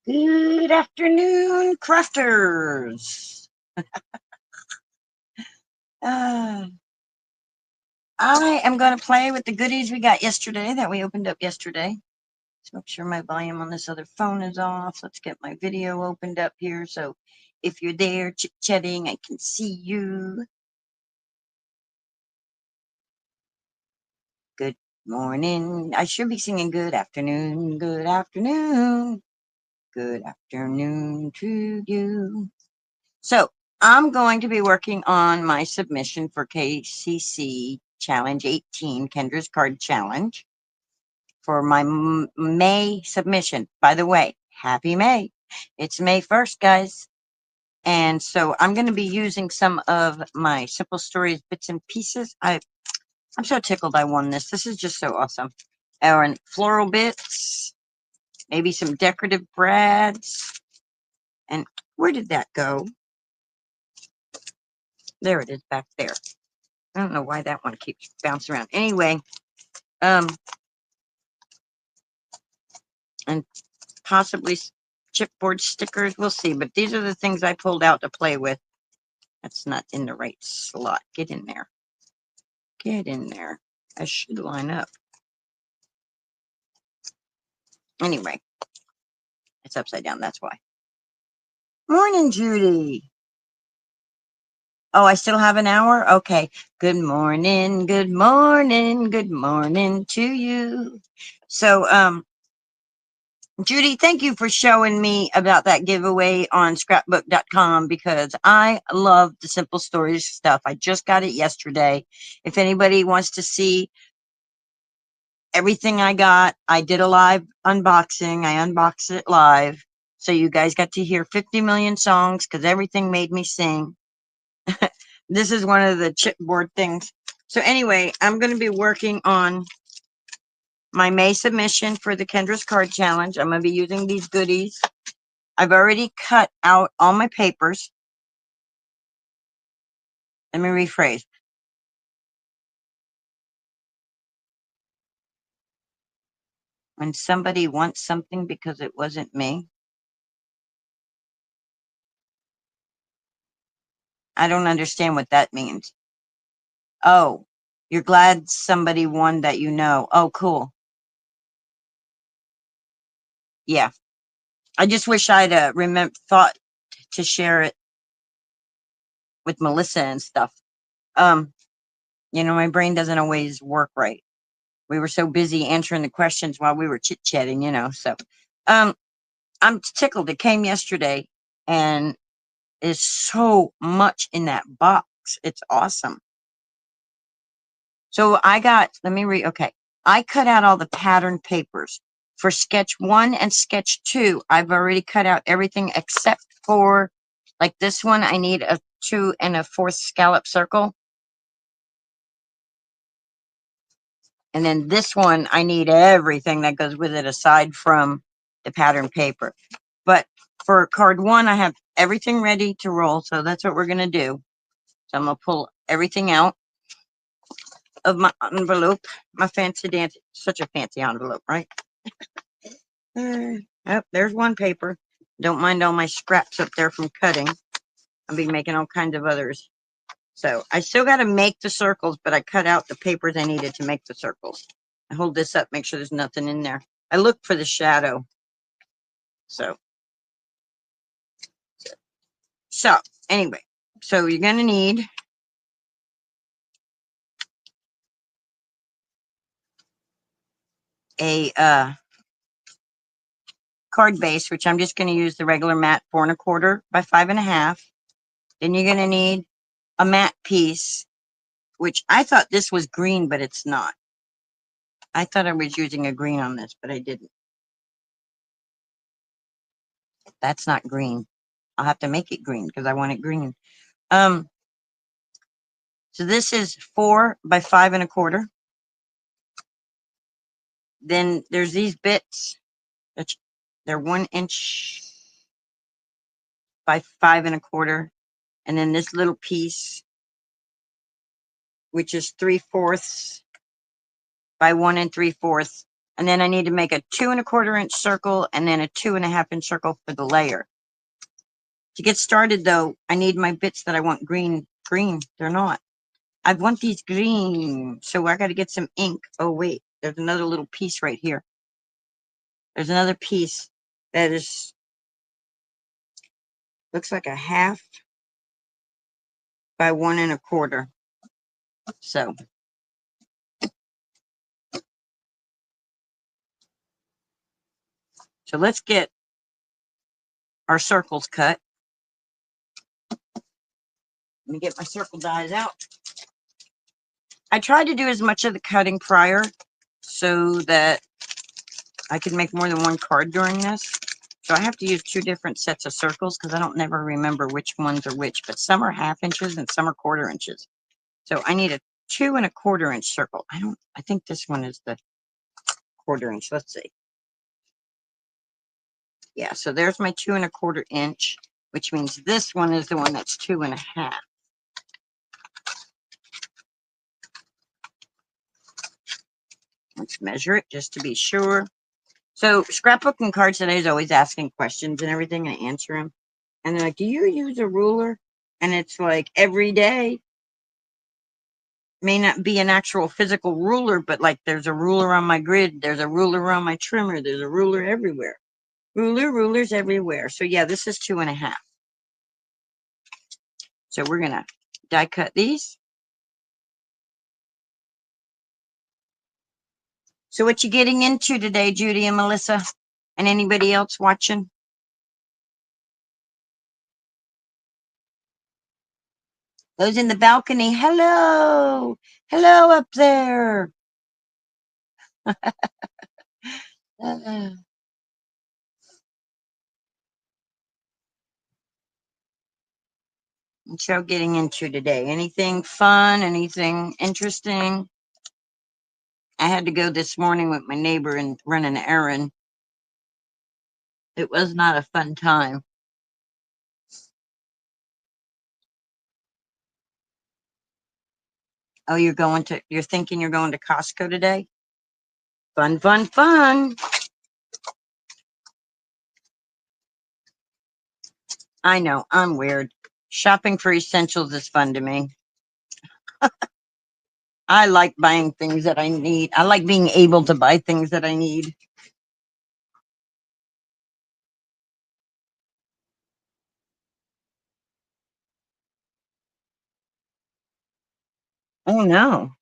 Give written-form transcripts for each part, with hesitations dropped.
Good afternoon, crafters. Uh, I am going to play with the goodies we got yesterday that we opened up yesterday. Let's make sure my volume on this other phone is off. Let's get my video opened up here. So if you're there chit-chatting, I can see you. Good morning. I should be singing good afternoon, good afternoon, good afternoon to you. So I'm going to be working on my submission for KCC Challenge 18, Kendra's Card Challenge, for my May submission. By the way, happy May. It's May 1st, guys. And so I'm going to be using some of my Simple Stories bits and pieces. I'm so tickled I won this. This is just so awesome. And floral bits, maybe some decorative brads. And where did that go? There it is back there. I don't know why that one keeps bouncing around. Anyway, and possibly chipboard stickers. We'll see. But these are the things I pulled out to play with. That's not in the right slot. Get in there. Get in there. I should line up. Anyway, it's upside down. That's why. Morning, Judy. Oh, I still have an hour? Okay. Good morning, good morning, good morning to you. So, Judy, thank you for showing me about that giveaway on scrapbook.com because I love the Simple Stories stuff. I just got it yesterday. If anybody wants to see everything I got, I did a live unboxing. I unboxed it live. So you guys got to hear 50 million songs because everything made me sing. This is one of the chipboard things. So anyway, I'm going to be working on my May submission for the Kendra's Card Challenge. I'm going to be using these goodies. I've already cut out all my papers. Let me rephrase. When somebody wants something because it wasn't me, I don't understand what that means. Oh, you're glad somebody won that you know. Oh, cool. Yeah. I just wish I'd thought to share it with Melissa and stuff. My brain doesn't always work right. We were so busy answering the questions while we were chit-chatting, so I'm tickled. It came yesterday and is so much in that box. It's awesome. So let me read. Okay. I cut out all the pattern papers for sketch 1 and sketch 2. I've already cut out everything except for like this one. I need a 2 1/4 scallop circle. And then this one, I need everything that goes with it aside from the pattern paper. But for card 1, I have everything ready to roll. So that's what we're going to do. So I'm going to pull everything out of my envelope, my fancy dance, such a fancy envelope, right? Oh, there's one paper. Don't mind all my scraps up there from cutting. I'll be making all kinds of others. So I still got to make the circles, but I cut out the papers I needed to make the circles. I hold this up, make sure there's nothing in there. I look for the shadow. So anyway, so you're going to need a card base, which I'm just going to use the regular matte 4 1/4 by 5 1/2. Then you're going to need a matte piece, which I thought this was green, but it's not. I thought I was using a green on this, but I didn't. That's not green. I'll have to make it green because I want it green. So this is 4 by 5 1/4. Then there's these bits. They're 1 inch by 5 1/4. And then this little piece, which is 3/4 by 1 3/4. And then I need to make a 2 1/4 inch circle and then a 2 1/2 inch circle for the layer. To get started though, I need my bits that I want green. Green, they're not. I want these green, so I got to get some ink. Oh wait, there's another little piece right here. There's another piece that is, looks like a 1/2 by 1 1/4. So let's get our circles cut. Let me get my circle dies out. I tried to do as much of the cutting prior so that I could make more than one card during this. So I have to use 2 different sets of circles because I don't never remember which ones are which, but some are 1/2 inches and some are 1/4 inches. So I need a 2 1/4 inch circle. I think this one is the 1/4 inch. Let's see. Yeah, so there's my 2 1/4 inch, which means this one is the one that's 2 1/2. Let's measure it just to be sure. So scrapbooking cards today is always asking questions and everything. I answer them. And they're like, do you use a ruler? And it's like every day may not be an actual physical ruler, but like there's a ruler on my grid. There's a ruler on my trimmer. There's a ruler everywhere. Rulers everywhere. So yeah, this is 2 1/2. So we're going to die cut these. So what you getting into today, Judy and Melissa, and anybody else watching? Those in the balcony, hello. Hello up there. What y'all getting into today? Anything fun? Anything interesting? I had to go this morning with my neighbor and run an errand. It was not a fun time. Oh, you're thinking you're going to Costco today? Fun, fun, fun. I know, I'm weird. Shopping for essentials is fun to me. I like buying things that I need. I like being able to buy things that I need. Oh no.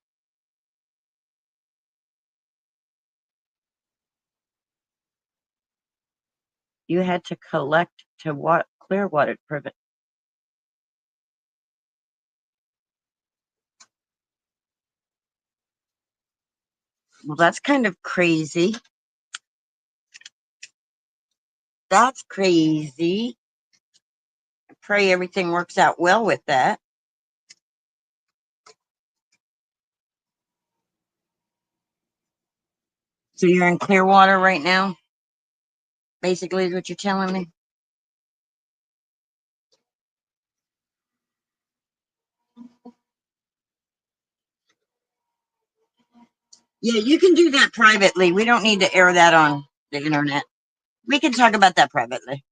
You had to collect to what clear water prevent. Well, that's kind of crazy. That's crazy. I pray everything works out well with that. So you're in Clearwater right now? Basically is what you're telling me. Yeah, you can do that privately. We don't need to air that on the internet. We can talk about that privately.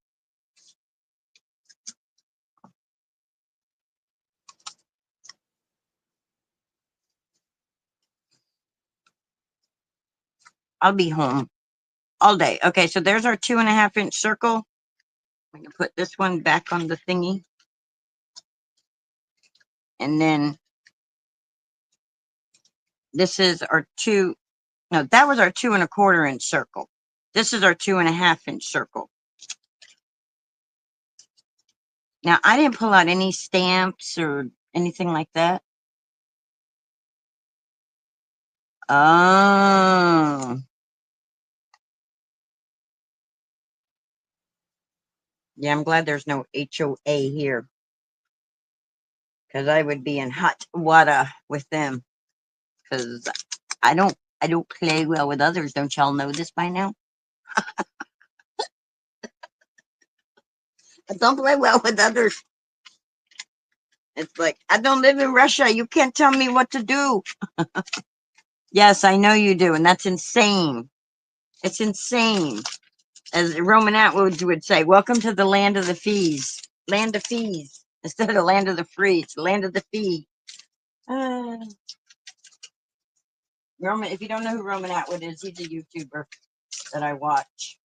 I'll be home all day. Okay, so there's our 2 1/2 inch circle. I'm going to put this one back on the thingy. And then this is our no, that was our 2 1/4 inch circle. This is our 2 1/2 inch circle. Now, I didn't pull out any stamps or anything like that. Oh. Yeah, I'm glad there's no HOA here. Because I would be in hot water with them. Because I don't play well with others. Don't y'all know this by now? I don't play well with others. It's like, I don't live in Russia. You can't tell me what to do. Yes, I know you do, and that's insane. It's insane. As Roman Atwood would say, welcome to the land of the fees. Land of fees. Instead of the land of the free, it's the land of the fee. Uh, Roman, if you don't know who Roman Atwood is, he's a YouTuber that I watch.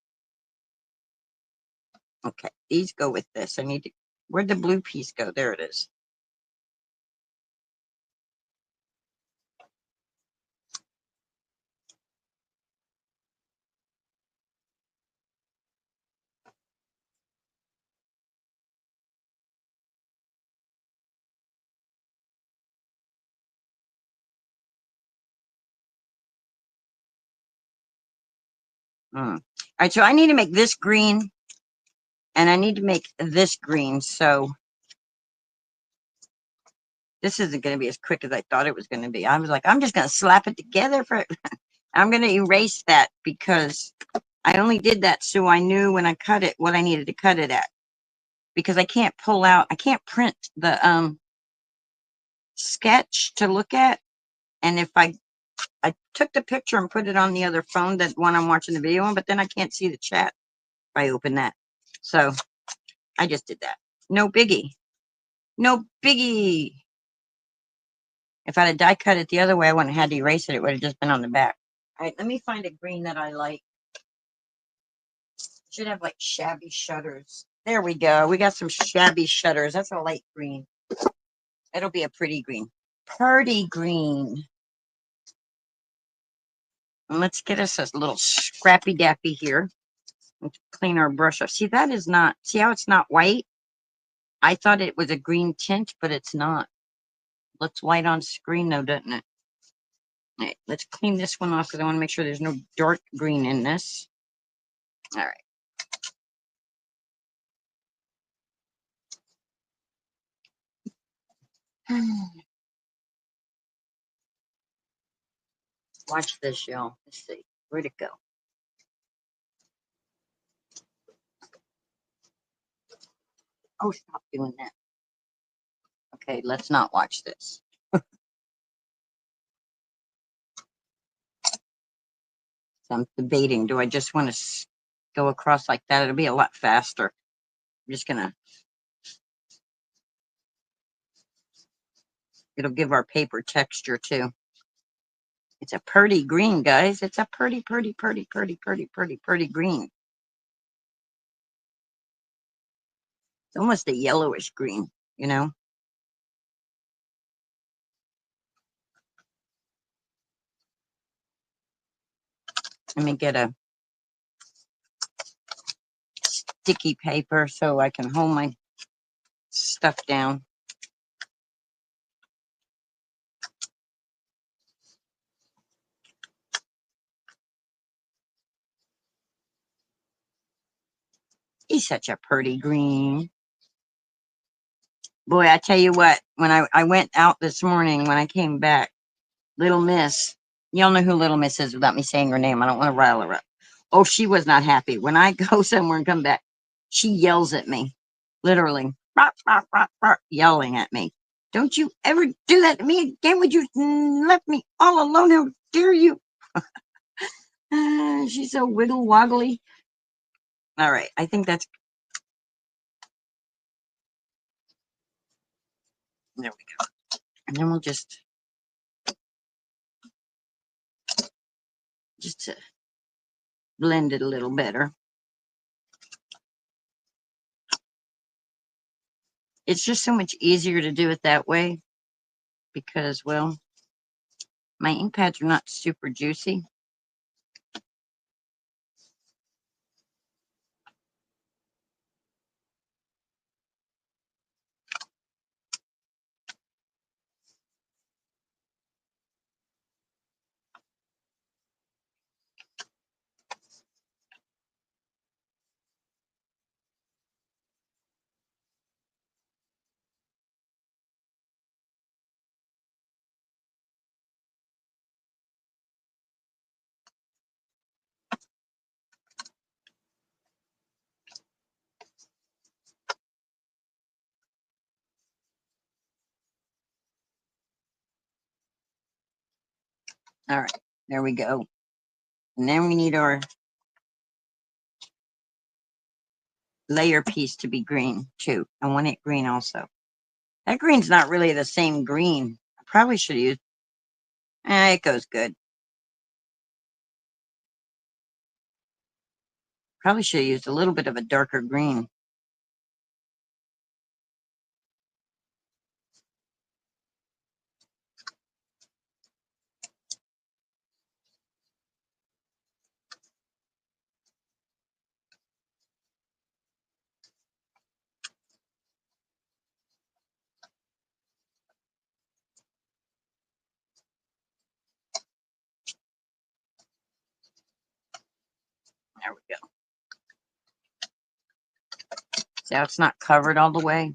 Okay, these go with this. I need to, where'd the blue piece go? There it is. All right, so I need to make this green, and I need to make this green. So this isn't going to be as quick as I thought it was going to be. I was like, I'm just going to slap it together for. I'm going to erase that because I only did that so I knew when I cut it what I needed to cut it at. Because I can't pull out, I can't print the sketch to look at, and if I took the picture and put it on the other phone, that one I'm watching the video on, but then I can't see the chat if I open that. So I just did that. No biggie. No biggie. If I'd have die cut it the other way, I wouldn't have had to erase it. It would have just been on the back. All right, let me find a green that I like. Should have like shabby shutters. There we go. We got some shabby shutters. That's a light green. It'll be a pretty green. Pretty green. And let's get us a little scrappy dappy here. Let's clean our brush off. See, that is not, see how it's not white? I thought it was a green tint, but it's not. Looks white on screen though, doesn't it? All right, let's clean this one off because I want to make sure there's no dark green in this. All right. Watch this, y'all. Let's see. Where'd it go? Oh, stop doing that. Okay, let's not watch this. So I'm debating. Do I just want to go across like that? It'll be a lot faster. I'm just going to, it'll give our paper texture too. It's a pretty green, guys. It's a pretty green. It's almost a yellowish green, you know? Let me get a sticky paper so I can hold my stuff down. He's such a pretty green. Boy, I tell you what, when I went out this morning, when I came back, Little Miss, y'all know who Little Miss is without me saying her name. I don't want to rile her up. Oh, she was not happy. When I go somewhere and come back, she yells at me, literally, "Rah, rah, rah, rah," yelling at me. Don't you ever do that to me again? Would you left me all alone? How dare you? She's so wiggle woggly. All right, I think that's, there we go. And then we'll just to blend it a little better. It's just so much easier to do it that way because, well, my ink pads are not super juicy. All right, there we go. And then we need our layer piece to be green too. I want it green also. That green's not really the same green. I probably should use, it goes good. Probably should have used a little bit of a darker green. There we go. See how it's not covered all the way?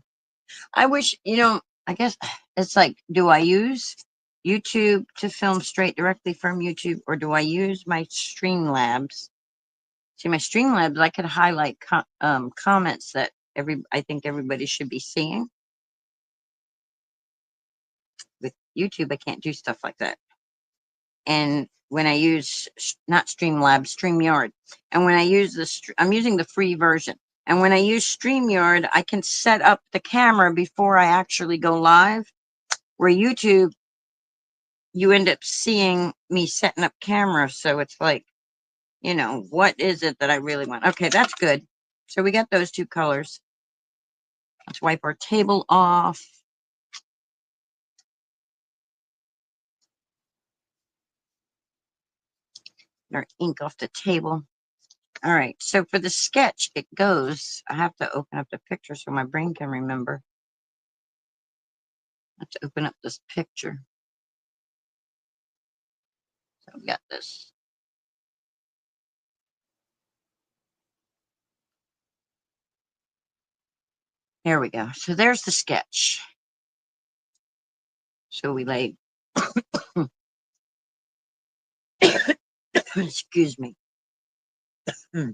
I wish, I guess it's like, do I use YouTube to film straight directly from YouTube, or do I use my Streamlabs? See, my Streamlabs, I could highlight comments that I think everybody should be seeing. With YouTube, I can't do stuff like that. And when I use, not Streamlabs, StreamYard, and when I use I'm using the free version. And when I use StreamYard, I can set up the camera before I actually go live. Where YouTube, you end up seeing me setting up cameras. So it's like, what is it that I really want? Okay, that's good. So we got those two colors. Let's wipe our table off. Our ink off the table. All right, so for the sketch, it goes, I have to open up the picture so my brain can remember. I have to open up this picture. So we got this. There we go. So there's the sketch. So we laid, excuse me. All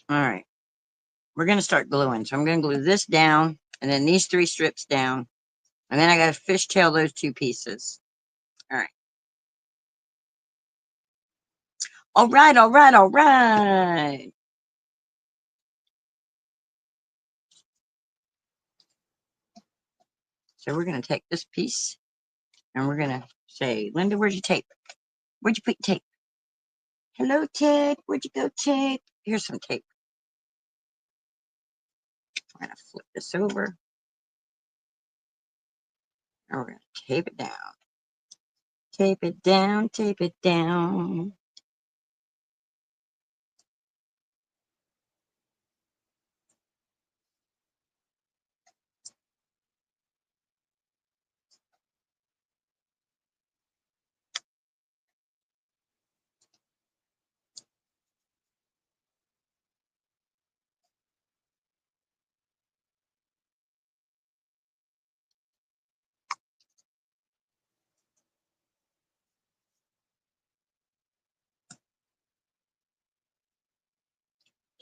right, we're going to start gluing. So I'm going to glue this down, and then these 3 strips down, and then I got to fishtail those 2 pieces. All right. All right, all right, all right. So we're going to take this piece, and we're going to say, Linda, where'd you tape? Where'd you put your tape? Hello, tape. Where'd you go, tape? Here's some tape. I'm going to flip this over. And we're going to tape it down. Tape it down, tape it down.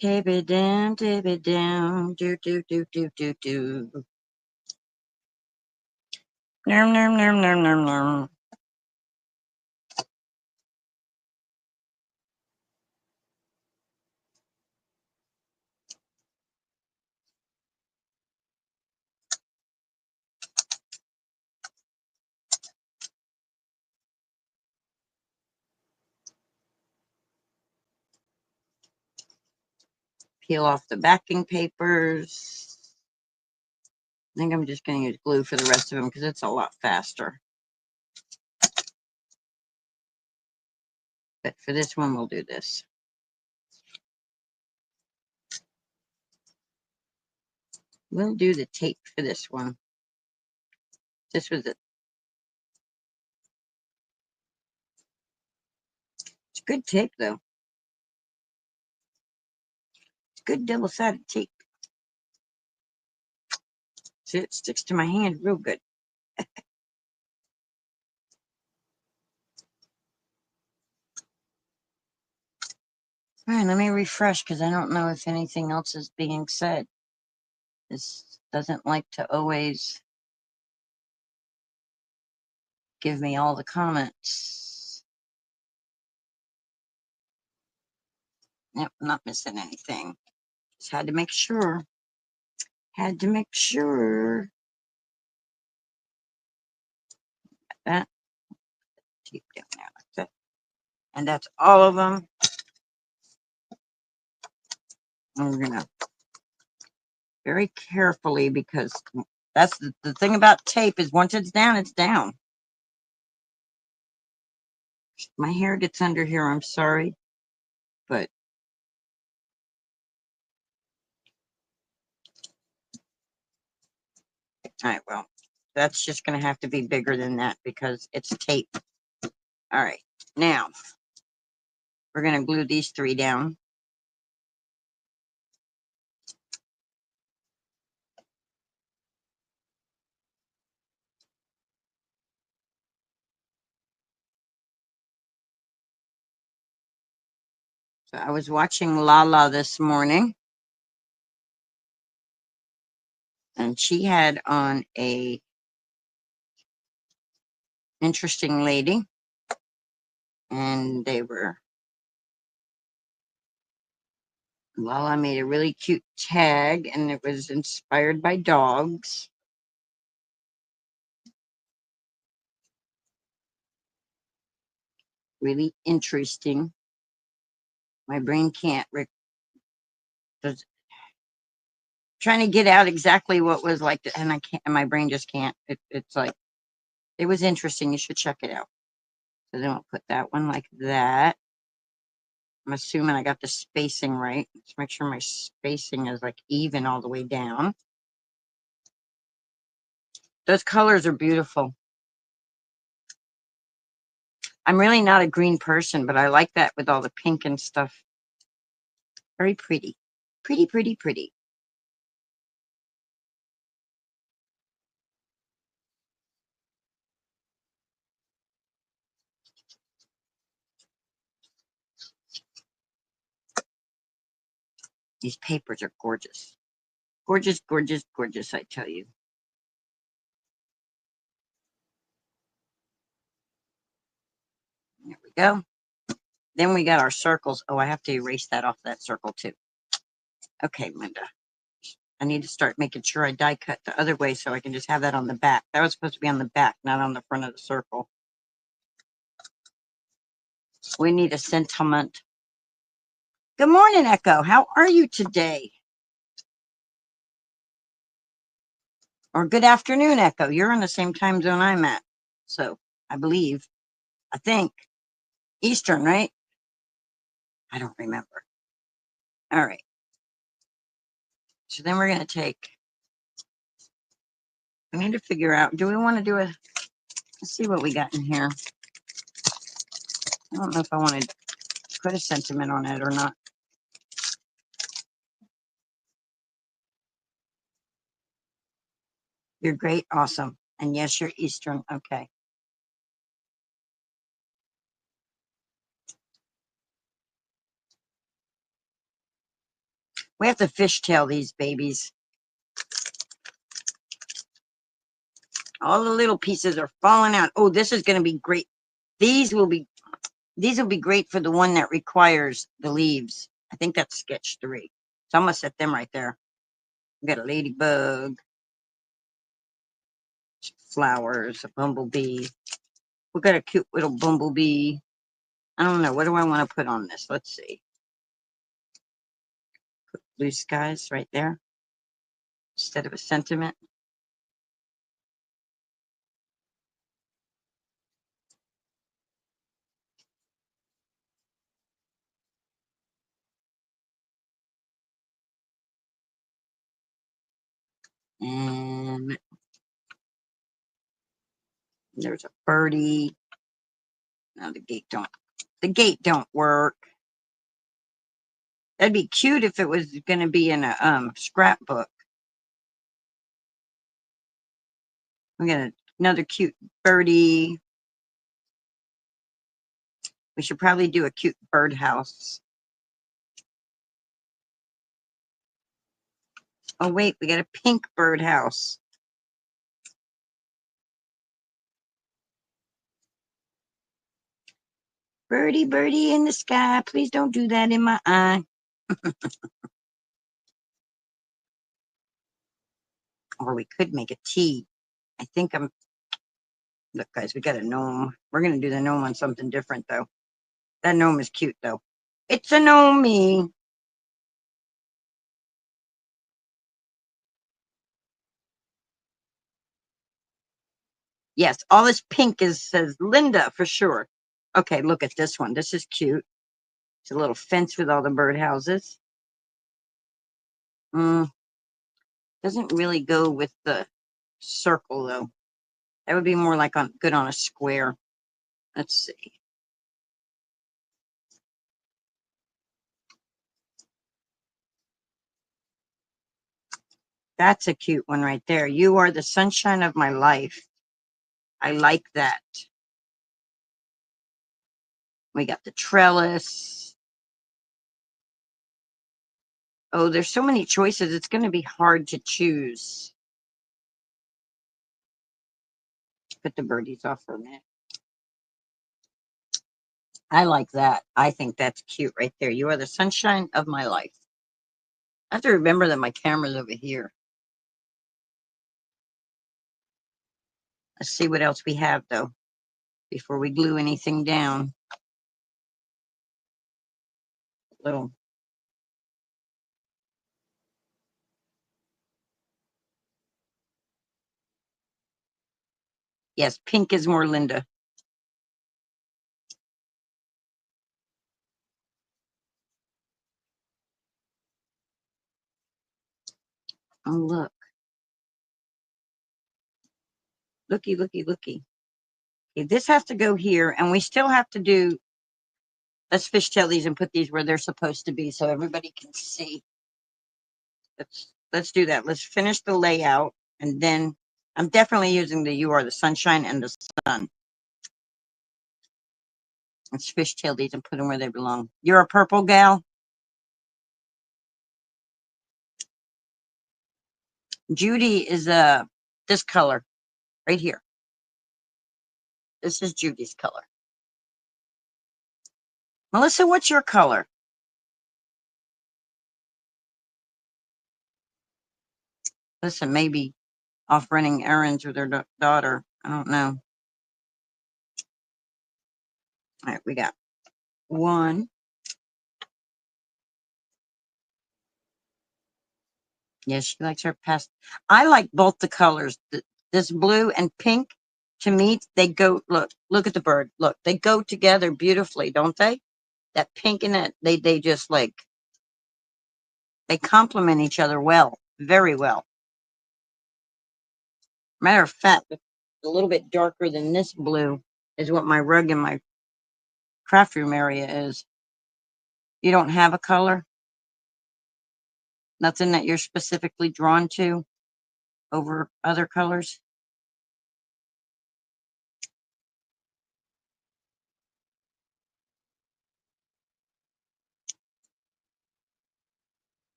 Tape it down, tape it down. Do, do, do, do, do, do. Nom, nom, nom, nom, nom, nom. Peel off the backing papers. I think I'm just going to use glue for the rest of them because it's a lot faster. But for this one, we'll do this. We'll do the tape for this one. This was it. It's good tape, though. It's good double-sided tape. See, it sticks to my hand real good. All right, let me refresh because I don't know if anything else is being said. This doesn't like to always give me all the comments. Yep, I'm not missing anything. Just had to make sure. Had to make sure. That tape down there like that. And that's all of them. And we're gonna very carefully, because that's the thing about tape is once it's down, it's down. My hair gets under here, I'm sorry, but all right, well, that's just gonna have to be bigger than that because it's tape. All right, now we're gonna glue these 3 down. So I was watching Lala this morning, and she had on a interesting lady, and Lala made a really cute tag, and it was inspired by dogs. Really interesting. My brain can't does, trying to get out exactly what was like, and I can't, and my brain just can't. It's like it was interesting. You should check it out. So then we'll put that one like that. I'm assuming I got the spacing right. Let's make sure my spacing is like even all the way down. Those colors are beautiful. I'm really not a green person, but I like that with all the pink and stuff. Very pretty. Pretty, pretty, pretty. These papers are gorgeous. Gorgeous, gorgeous, gorgeous, I tell you. There we go. Then we got our circles. Oh, I have to erase that off that circle too. Okay, Linda. I need to start making sure I die cut the other way so I can just have that on the back. That was supposed to be on the back, not on the front of the circle. We need a sentiment. Good morning, Echo. How are you today? Or good afternoon, Echo. You're in the same time zone I'm at. So I believe, I think, Eastern, right? I don't remember. All right. So then we're going to take, we need to figure out, do we want to do a, let's see what we got in here. I don't know if I want to put a sentiment on it or not. You're great. Awesome. And yes, you're Eastern. Okay. We have to fishtail these babies. All the little pieces are falling out. Oh, this is going to be great. These will be great for the one that requires the leaves. I think that's sketch 3. So I'm going to set them right there. We got a ladybug, flowers, a bumblebee. We got a cute little bumblebee. I don't know. What do I want to put on this? Let's see. Put blue skies right there instead of a sentiment. And there's a birdie. No, the gate don't work. That'd be cute if it was going to be in a scrapbook. We got another cute birdie. We should probably do a cute birdhouse. Oh wait, we got a pink birdhouse. Birdie, birdie in the sky, please don't do that in my eye. Or we could make a tea. I think look guys, we got a gnome. We're going to do the gnome on something different though. That gnome is cute though. It's a gnome. Yes, all this pink says Linda for sure. Okay, look at this one. This is cute. It's a little fence with all the birdhouses. Doesn't really go with the circle though. That would be more like good on a square. Let's see. That's a cute one right there. You are the sunshine of my life. I like that. We got the trellis. Oh, there's so many choices. It's going to be hard to choose. Put the birdies off for a minute. I like that. I think that's cute right there. You are the sunshine of my life. I have to remember that my camera's over here. Let's see what else we have though before we glue anything down. Little. Yes, pink is more Linda. Oh, look. Looky, looky, looky. Okay, this has to go here, and we still have to do, let's fishtail these and put these where they're supposed to be so everybody can see. Let's do that. Let's finish the layout, and then I'm definitely using the You Are the Sunshine and the Sun. Let's fishtail these and put them where they belong. You're a purple gal? Judy is this color right here. This is Judy's color. Melissa, what's your color? Listen, maybe off running errands with their daughter. I don't know. All right, we got one. Yes, she likes her past. I like both the colors. This blue and pink, to me, they go, look at the bird. Look, they go together beautifully, don't they? That pink and that, they just like, they complement each other well, very well. Matter of fact, a little bit darker than this blue is what my rug in my craft room area is. You don't have a color? Nothing that you're specifically drawn to over other colors?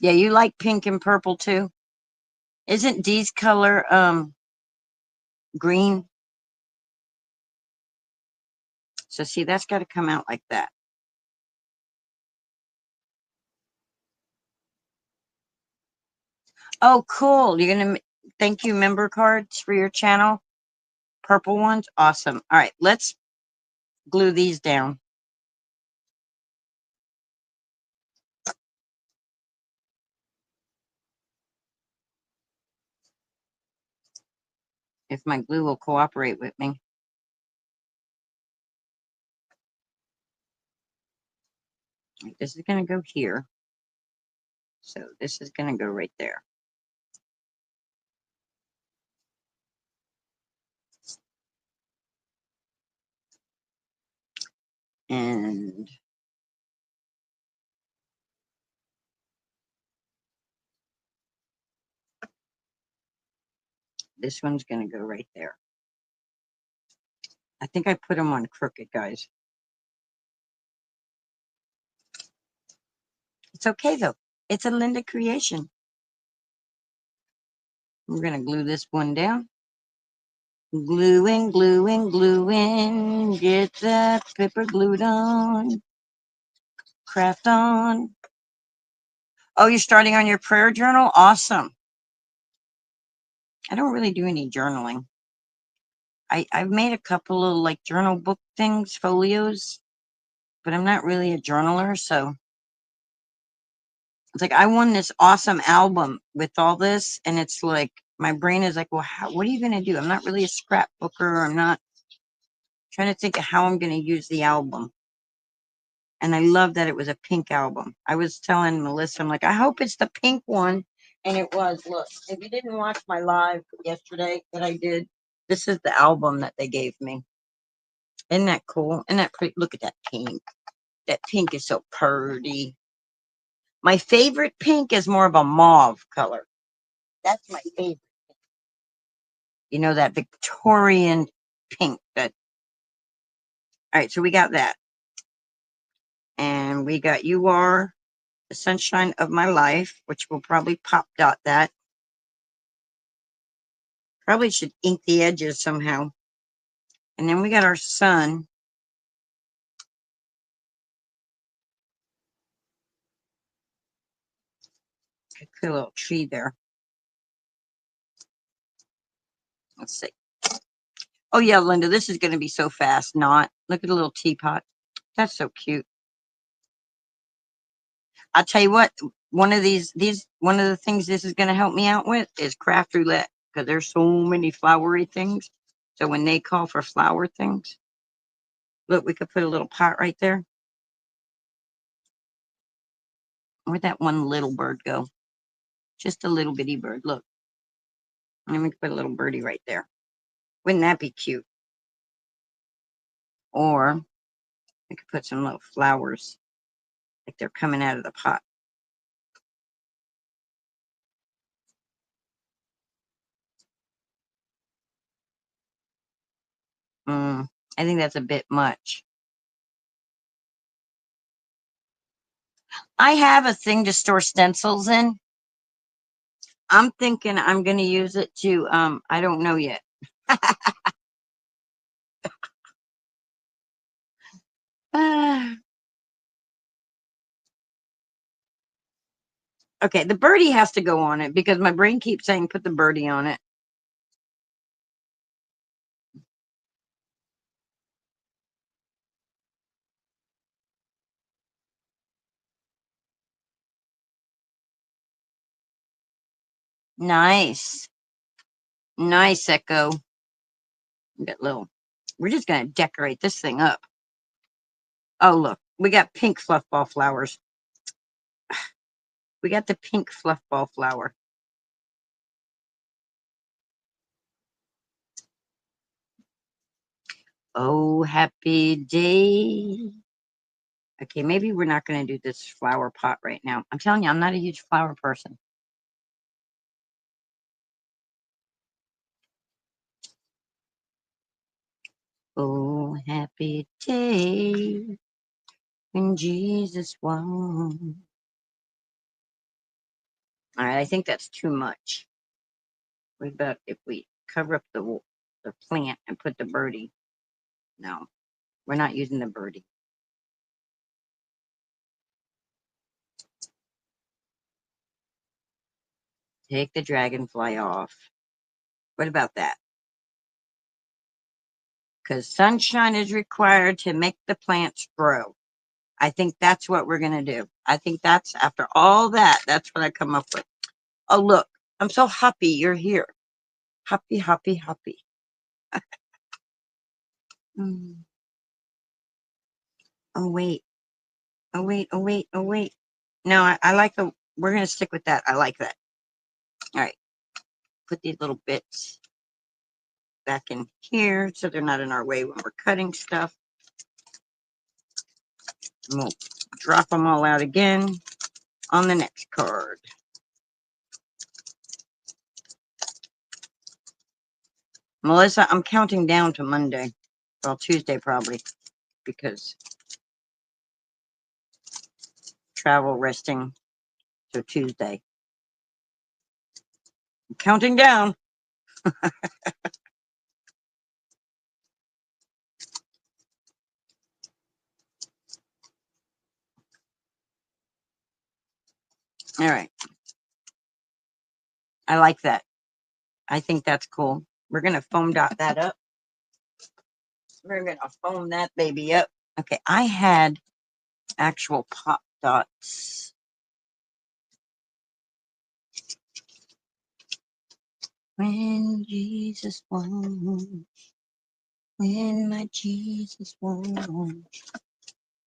Yeah, you like pink and purple too? Isn't Dee's color green? So see, that's got to come out like that. Oh, cool. You're going to thank you member cards for your channel. Purple ones. Awesome. All right, let's glue these down. If my glue will cooperate with me. This is going to go here. So this is going to go right there. And this one's going to go right there. I think I put them on crooked, guys. It's okay, though. It's a Linda creation. We're going to glue this one down. Gluing, gluing, gluing. Get that paper glued on. Craft on. Oh, you're starting on your prayer journal? Awesome. I don't really do any journaling. I've made a couple of like journal book things, folios, but I'm not really a journaler. So it's like I won this awesome album with all this, and it's like my brain is like, well, what are you going to do? I'm not really a scrapbooker. I'm not trying to think of how I'm going to use the album. And I love that it was a pink album. I was telling Melissa, I'm like, I hope it's the pink one. And it was. Look, if you didn't watch my live yesterday that I did, this is the album that they gave me. Isn't that cool? Isn't that pretty? Look at that pink. That pink is so pretty. My favorite pink is more of a mauve color. That's my favorite. You know, that Victorian pink. That. All right, so we got that. And we got You Are the Sunshine of My Life, which will probably pop dot that. Probably should ink the edges somehow. And then we got our sun. Could put a little tree there. Let's see. Oh yeah, Linda, this is going to be so fast. Not. Look at the little teapot. That's so cute. I'll tell you what. One of one of the things this is going to help me out with is craft roulette, because there's so many flowery things. So when they call for flower things, look, we could put a little pot right there. Where'd that one little bird go? Just a little bitty bird. Look. And then we could put a little birdie right there. Wouldn't that be cute? Or we could put some little flowers like they're coming out of the pot. I think that's a bit much. I have a thing to store stencils in. I'm thinking I'm going to use it to, I don't know yet. Okay, the birdie has to go on it because my brain keeps saying put the birdie on it. Nice. Nice, Echo. We got little. We're just going to decorate this thing up. Oh, look. We got pink fluff ball flowers. We got the pink fluff ball flower. Oh, happy day. Okay, maybe we're not going to do this flower pot right now. I'm telling you, I'm not a huge flower person. Oh, happy day when Jesus won. All right, I think that's too much. What about if we cover up the plant and put the birdie? No, we're not using the birdie. Take the dragonfly off. What about that? Because sunshine is required to make the plants grow. I think that's what we're going to do. I think that's after all that, that's what I come up with. Oh, look, I'm so happy you're here. Happy, happy, happy. Mm. Oh, wait. Oh, wait. Oh, wait. Oh, wait. No, I like we're going to stick with that. I like that. All right. Put these little bits back in here so they're not in our way when we're cutting stuff. And we'll drop them all out again on the next card. Melissa, I'm counting down to Monday. Well, Tuesday probably, because travel resting. So Tuesday. I'm counting down. All right. I like that. I think that's cool. We're going to foam dot that up. We're going to foam that baby up. Okay. I had actual pop dots. When Jesus won, when my Jesus won,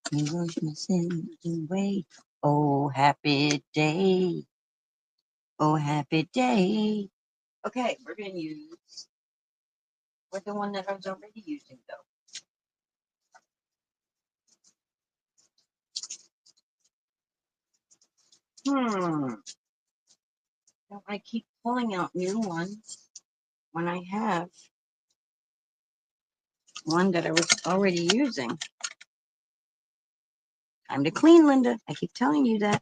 he washed my sins away. Oh, happy day. Oh, happy day. Okay, we're going to use with the one that I was already using, though. Don't I keep pulling out new ones when I have one that I was already using? Time to clean, Linda. I keep telling you that.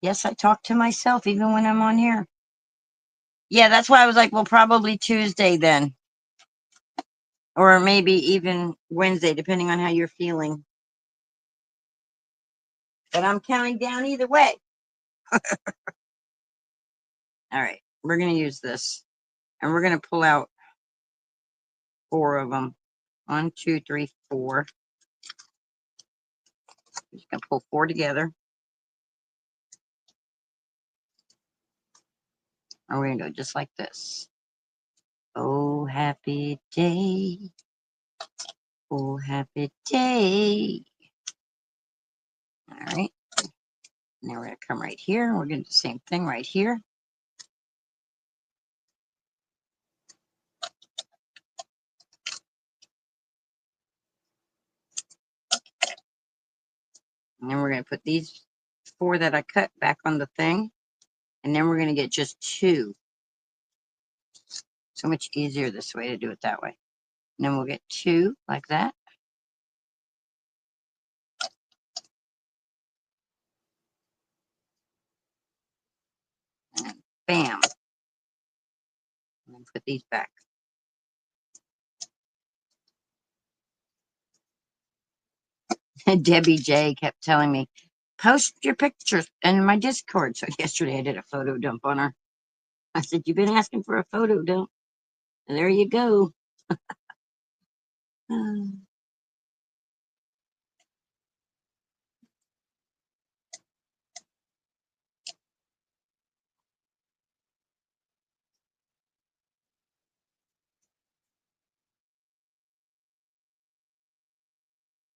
Yes, I talk to myself even when I'm on here. Yeah, that's why I was like, well, probably Tuesday then. Or maybe even Wednesday, depending on how you're feeling. But I'm counting down either way. All right, we're going to use this. And we're going to pull out 4 of them. 1, 2, 3, 4. Just going to pull 4 together. And we're going to go just like this. Oh, happy day. Oh, happy day. All right. Now we're going to come right here. We're going to do the same thing right here. And then we're going to put these 4 that I cut back on the thing. And then we're going to get just 2. So much easier this way to do it that way. And then we'll get 2 like that. And bam. And then put these back. And Debbie J kept telling me, post your pictures in my Discord. So yesterday I did a photo dump on her. I said, you've been asking for a photo dump. And there you go.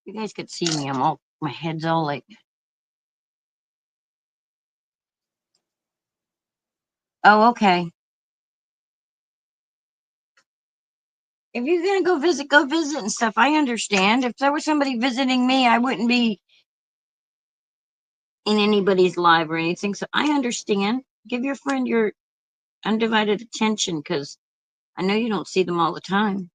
You guys could see me. My head's all like, oh, okay. If you're going to go visit and stuff, I understand. If there was somebody visiting me, I wouldn't be in anybody's live or anything. So I understand. Give your friend your undivided attention because I know you don't see them all the time.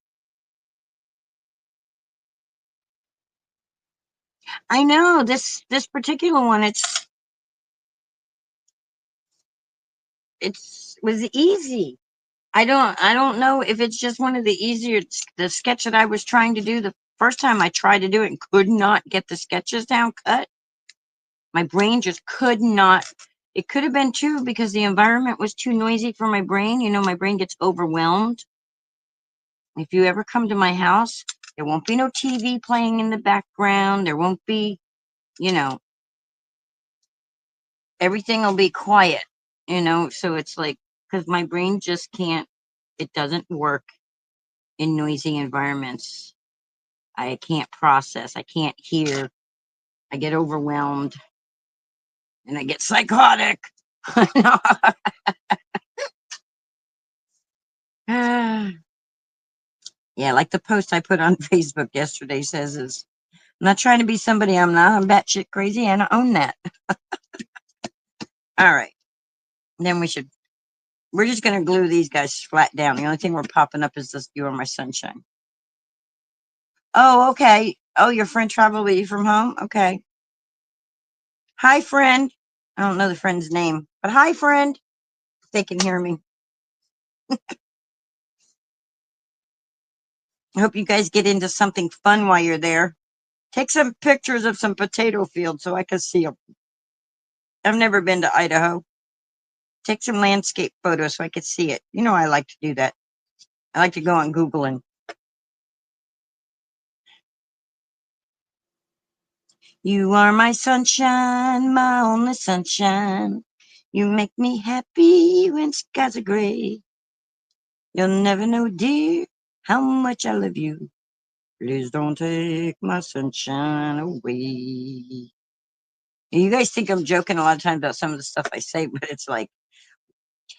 I know this particular one, it's was easy. I don't know if it's just one of the easier the sketch that I was trying to do the first time I tried to do it and could not get the sketches down cut. My brain just could not. It could have been too because the environment was too noisy for my brain. You know, my brain gets overwhelmed. If you ever come to my house, there won't be no TV playing in the background. There won't be, you know, everything will be quiet, so it's like, because my brain just can't, it doesn't work in noisy environments. I can't process, I can't hear, I get overwhelmed and I get psychotic. Yeah, like the post I put on Facebook yesterday says is, I'm not trying to be somebody I'm not. I'm batshit crazy and I own that. All right. Then we're just going to glue these guys flat down. The only thing we're popping up is this, You Are My Sunshine. Oh, okay. Oh, your friend traveled with you from home? Okay. Hi, friend. I don't know the friend's name, but hi, friend. If they can hear me. I hope you guys get into something fun while you're there. Take some pictures of some potato fields so I can see them. I've never been to Idaho. Take some landscape photos so I could see it. You know, I like to do that. I like to go on Google and you are my sunshine, my only sunshine. You make me happy when skies are gray. You'll never know, dear, how much I love you. Please don't take my sunshine away. You guys think I'm joking a lot of times about some of the stuff I say, but it's like,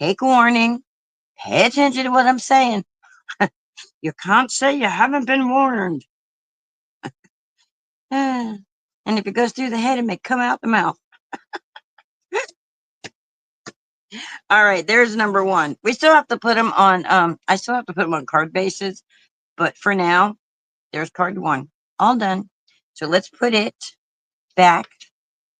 take warning, pay attention to what I'm saying. You can't say you haven't been warned. And if it goes through the head, it may come out the mouth. All right, there's number one. We still have to put them on, I still have to put them on card bases, but for now, there's card one. All done. So let's put it back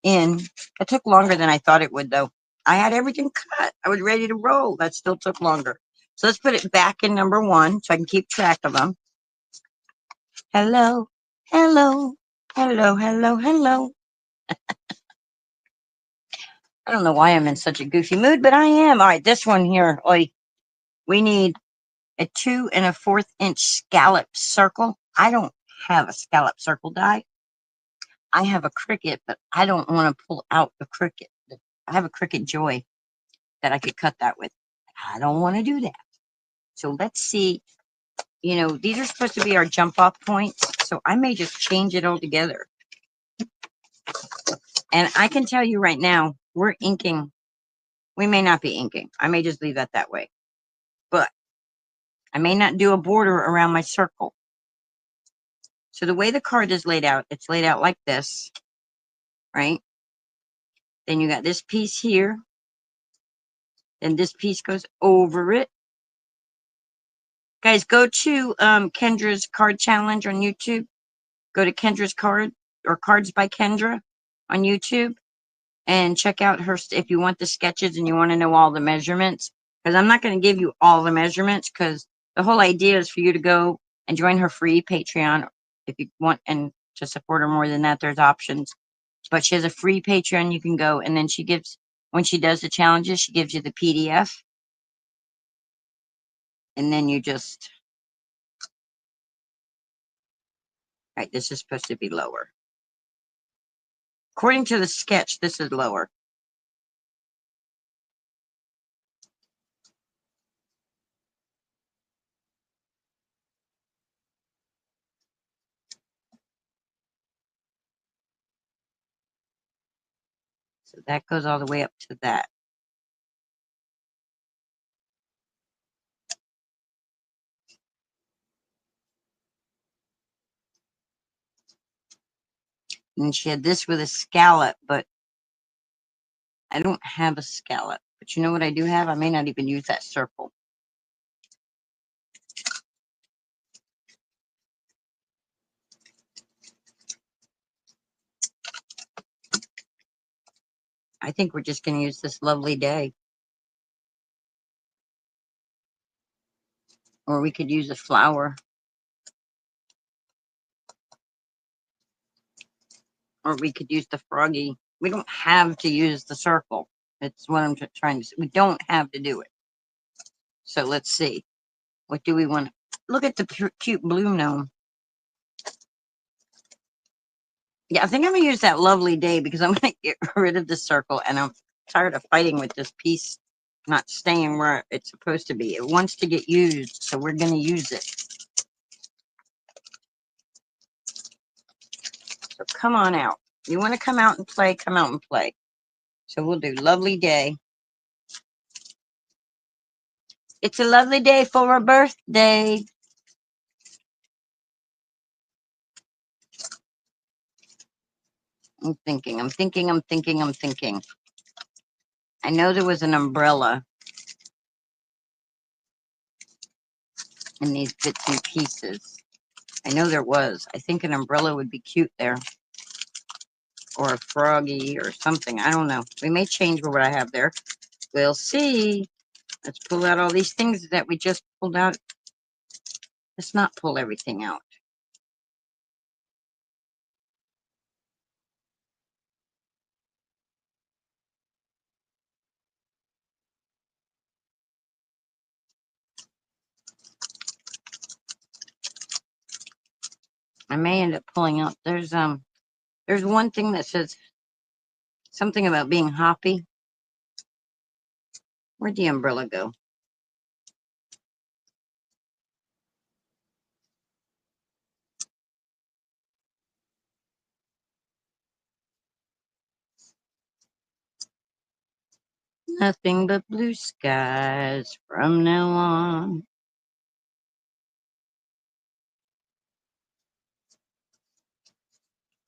in. It took longer than I thought it would, though. I had everything cut. I was ready to roll. That still took longer. So let's put it back in number one so I can keep track of them. Hello, hello, hello, hello, hello. I don't know why I'm in such a goofy mood, but I am. All right, this one here. Oi, we need a 2 1/4 inch scallop circle. I don't have a scallop circle die. I have a cricket, but I don't want to pull out the cricket. I have a cricket joy that I could cut that with. I don't want to do that. So let's see. You know, these are supposed to be our jump off points. So I may just change it all together. And I can tell you right now, we're inking. We may not be inking. I may just leave that that way. But I may not do a border around my circle. So the way the card is laid out, it's laid out like this, right? Then you got this piece here. Then this piece goes over it. Guys, go to Kendra's card challenge on YouTube. Go to Kendra's card or Cards by Kendra on YouTube and check out her if you want the sketches and you want to know all the measurements. Because I'm not going to give you all the measurements because the whole idea is for you to go and join her free Patreon if you want, and to support her more than that, there's options. But she has a free Patreon you can go, and then she gives, when she does the challenges, she gives you the PDF, and then you just, right, this is supposed to be lower. According to the sketch, this is lower. So that goes all the way up to that. And she had this with a scallop, but I don't have a scallop. But you know what I do have? I may not even use that circle. I think we're just going to use this lovely day. Or we could use a flower. Or we could use the froggy. We don't have to use the circle. It's what I'm trying to say. We don't have to do it. So let's see. What do we want? Look at the cute blue gnome. Yeah, I think I'm going to use that lovely day because I'm going to get rid of the circle. And I'm tired of fighting with this piece not staying where it's supposed to be. It wants to get used, so we're going to use it. So come on out. You want to come out and play? Come out and play. So we'll do lovely day. It's a lovely day for a birthday. I'm thinking, I'm thinking, I'm thinking, I'm thinking. I know there was an umbrella in these bits and pieces. I know there was. I think an umbrella would be cute there. Or a froggy or something. I don't know. We may change what I have there. We'll see. Let's pull out all these things that we just pulled out. Let's not pull everything out. I may end up pulling out. There's one thing that says something about being hoppy. Where'd the umbrella go? Nothing but blue skies from now on.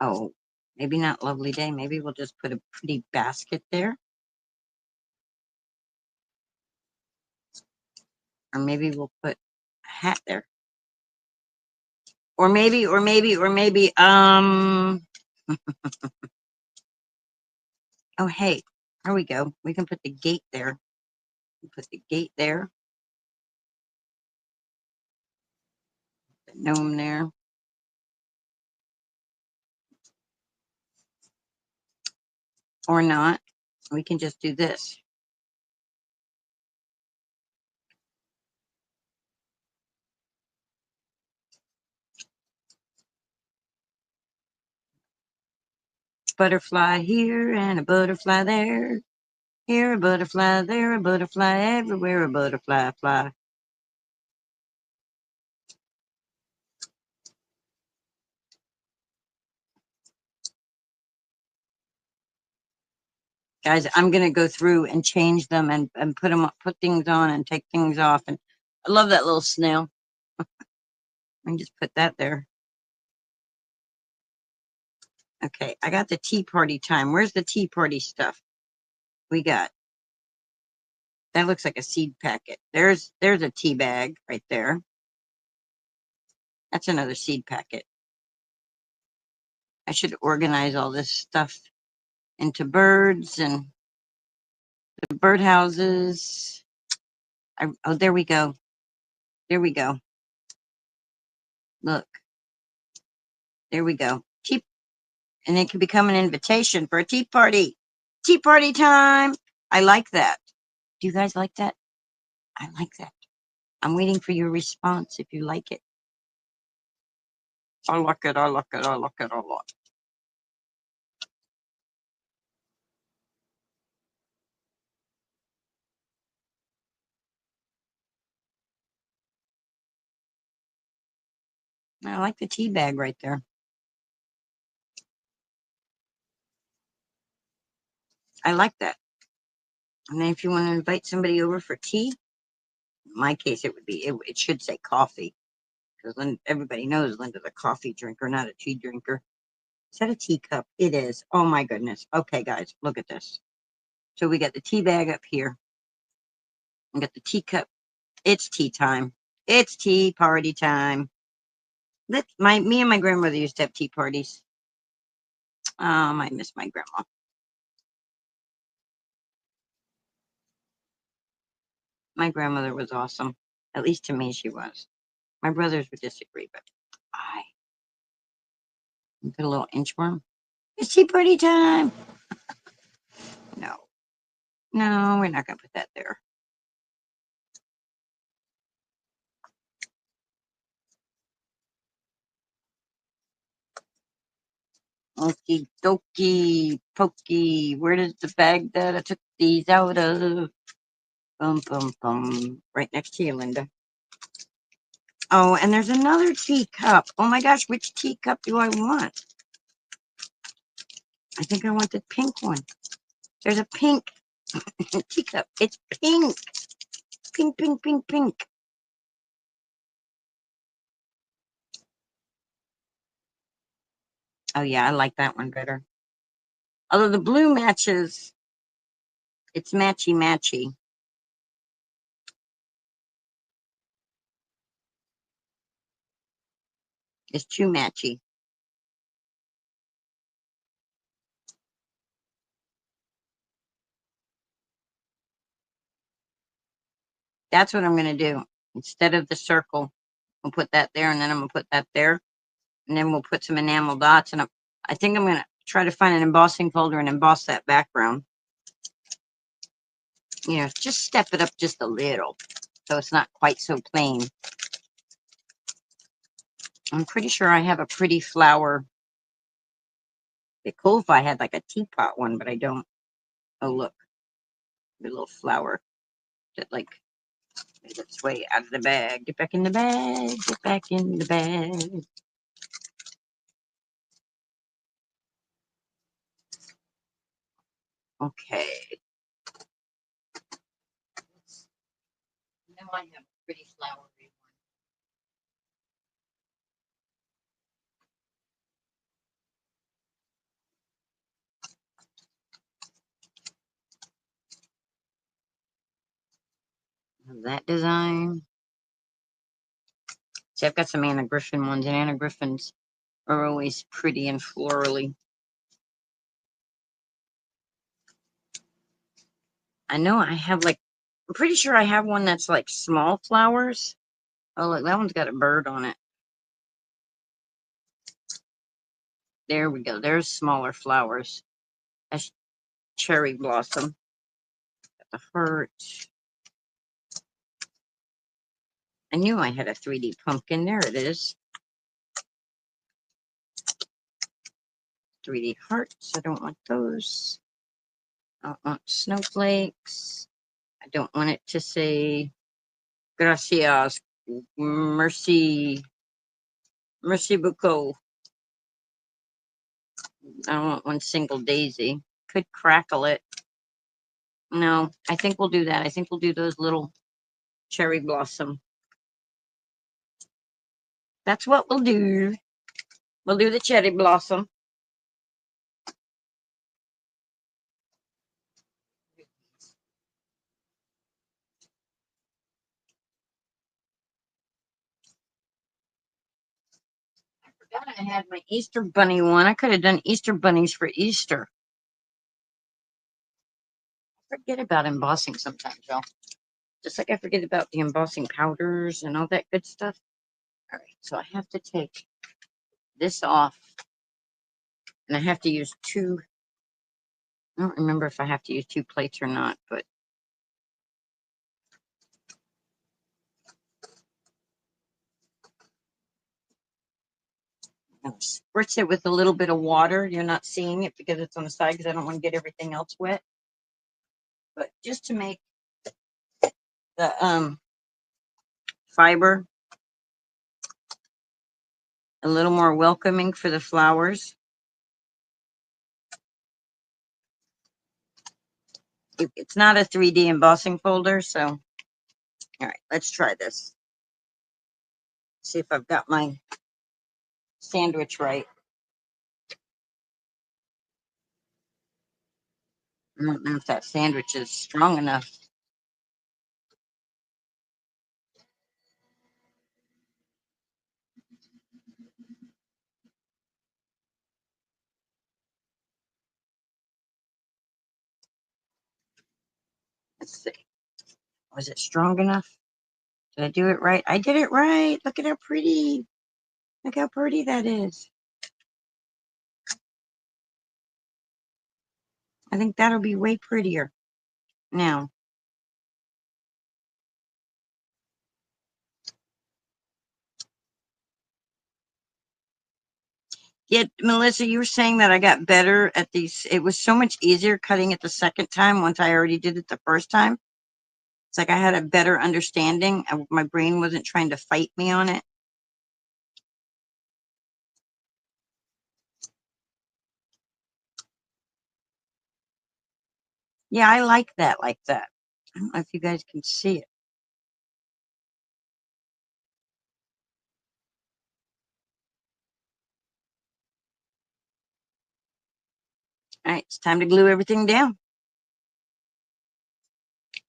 Oh, maybe not lovely day. Maybe we'll just put a pretty basket there. Or maybe we'll put a hat there. Or maybe, oh, hey, here we go. We can put the gate there. Put the gate there. The gnome there. Or not. We can just do this. Butterfly here and a butterfly there. Here a butterfly, there a butterfly, everywhere a butterfly fly. Guys, I'm gonna go through and change them and put them up, put things on and take things off. And I love that little snail. I can just put that there. Okay, I got the tea party time. Where's the tea party stuff? We got that looks like a seed packet. There's a tea bag right there. That's another seed packet. I should organize all this stuff into birds and the birdhouses. Oh, there we go. There we go. Look, there we go. Tea, and it can become an invitation for a tea party. Tea party time. I like that. Do you guys like that? I like that. I'm waiting for your response if you like it. I like it. I like it. I like it a lot. I like the tea bag right there. I like that. And then if you want to invite somebody over for tea, in my case, it should say coffee because everybody knows Linda's a coffee drinker, not a tea drinker. Is that a teacup? It is. Oh my goodness. Okay, guys, look at this. So we got the tea bag up here. We got the teacup. It's tea time. It's tea party time. Me and my grandmother used to have tea parties. I miss my grandma. My grandmother was awesome. At least to me, she was. My brothers would disagree, but I put a little inchworm. It's tea party time. No, no, we're not gonna put that there. Okie dokie, pokey. Where does the bag that I took these out of? Bum, bum, bum. Right next to you, Linda. Oh, and there's another teacup. Oh my gosh, which teacup do I want? I think I want the pink one. There's a pink teacup. It's pink. Pink, pink, pink, pink. Oh yeah, I like that one better. Although the blue matches, it's matchy matchy. It's too matchy. That's what I'm gonna do. Instead of the circle, we'll put that there, and then I'm gonna put that there, and then we'll put some enamel dots. And I think I'm gonna try to find an embossing folder and emboss that background. You know, just step it up just a little, so it's not quite so plain. I'm pretty sure I have a pretty flower. It'd be cool if I had like a teapot one, but I don't. Oh, look, the little flower that like made its way out of the bag. Get back in the bag. Get back in the bag. Okay. Now I have a pretty flowery one. That design. See, I've got some Anna Griffin ones, and Anna Griffins are always pretty and florally. I know I have like, I'm pretty sure I have one that's like small flowers. Oh, look, that one's got a bird on it. There we go. There's smaller flowers. That's cherry blossom. Got the heart. I knew I had a 3D pumpkin. There it is. 3D hearts. I don't want those. I don't want snowflakes. I don't want it to say gracias, mercy, merci beaucoup. I don't want one single daisy. Could crackle it. No, I think we'll do that. I think we'll do those little cherry blossom. That's what we'll do. We'll do the cherry blossom. I forgot I had my Easter bunny one. I could have done Easter bunnies for Easter. I forget about embossing sometimes, y'all. Just like I forget about the embossing powders and all that good stuff. All right, so I have to take this off, and I have to use two. I don't remember if I have to use two plates or not, but I'm gonna spritz it with a little bit of water. You're not seeing it because it's on the side because I don't want to get everything else wet. But just to make the fiber a little more welcoming for the flowers. It's not a 3D embossing folder, so all right, let's try this. See if I've got my sandwich right. I don't know if that sandwich is strong enough. Let's see. Was it strong enough? Did I do it right? I did it right. Look at how pretty. Look how pretty that is. I think that'll be way prettier. Now, yeah, Melissa, you were saying that I got better at these. It was so much easier cutting it the second time once I already did it the first time. It's like I had a better understanding. My brain wasn't trying to fight me on it. Yeah, I like that like that. I don't know if you guys can see it. All right, it's time to glue everything down.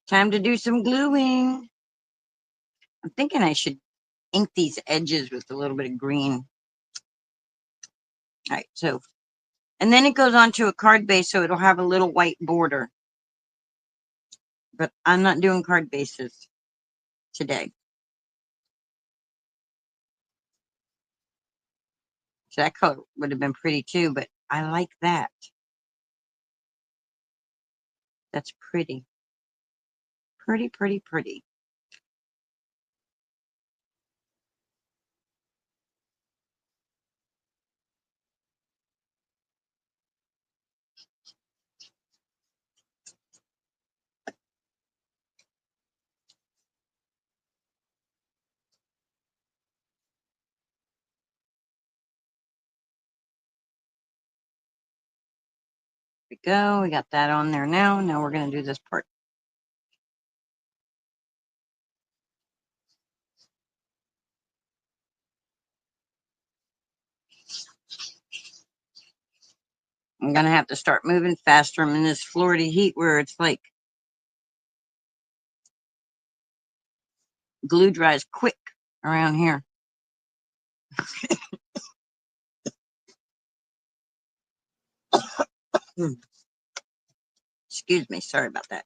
Time to do some gluing. I'm thinking I should ink these edges with a little bit of green. All right, so, and then it goes onto a card base, so it'll have a little white border. But I'm not doing card bases today. So that color would have been pretty too, but I like that. That's pretty. Pretty, pretty, pretty. we go. We got that on there now. Now we're going to do this part. I'm going to have to start moving faster. I'm in this Florida heat where it's like glue dries quick around here. Excuse me. Sorry about that.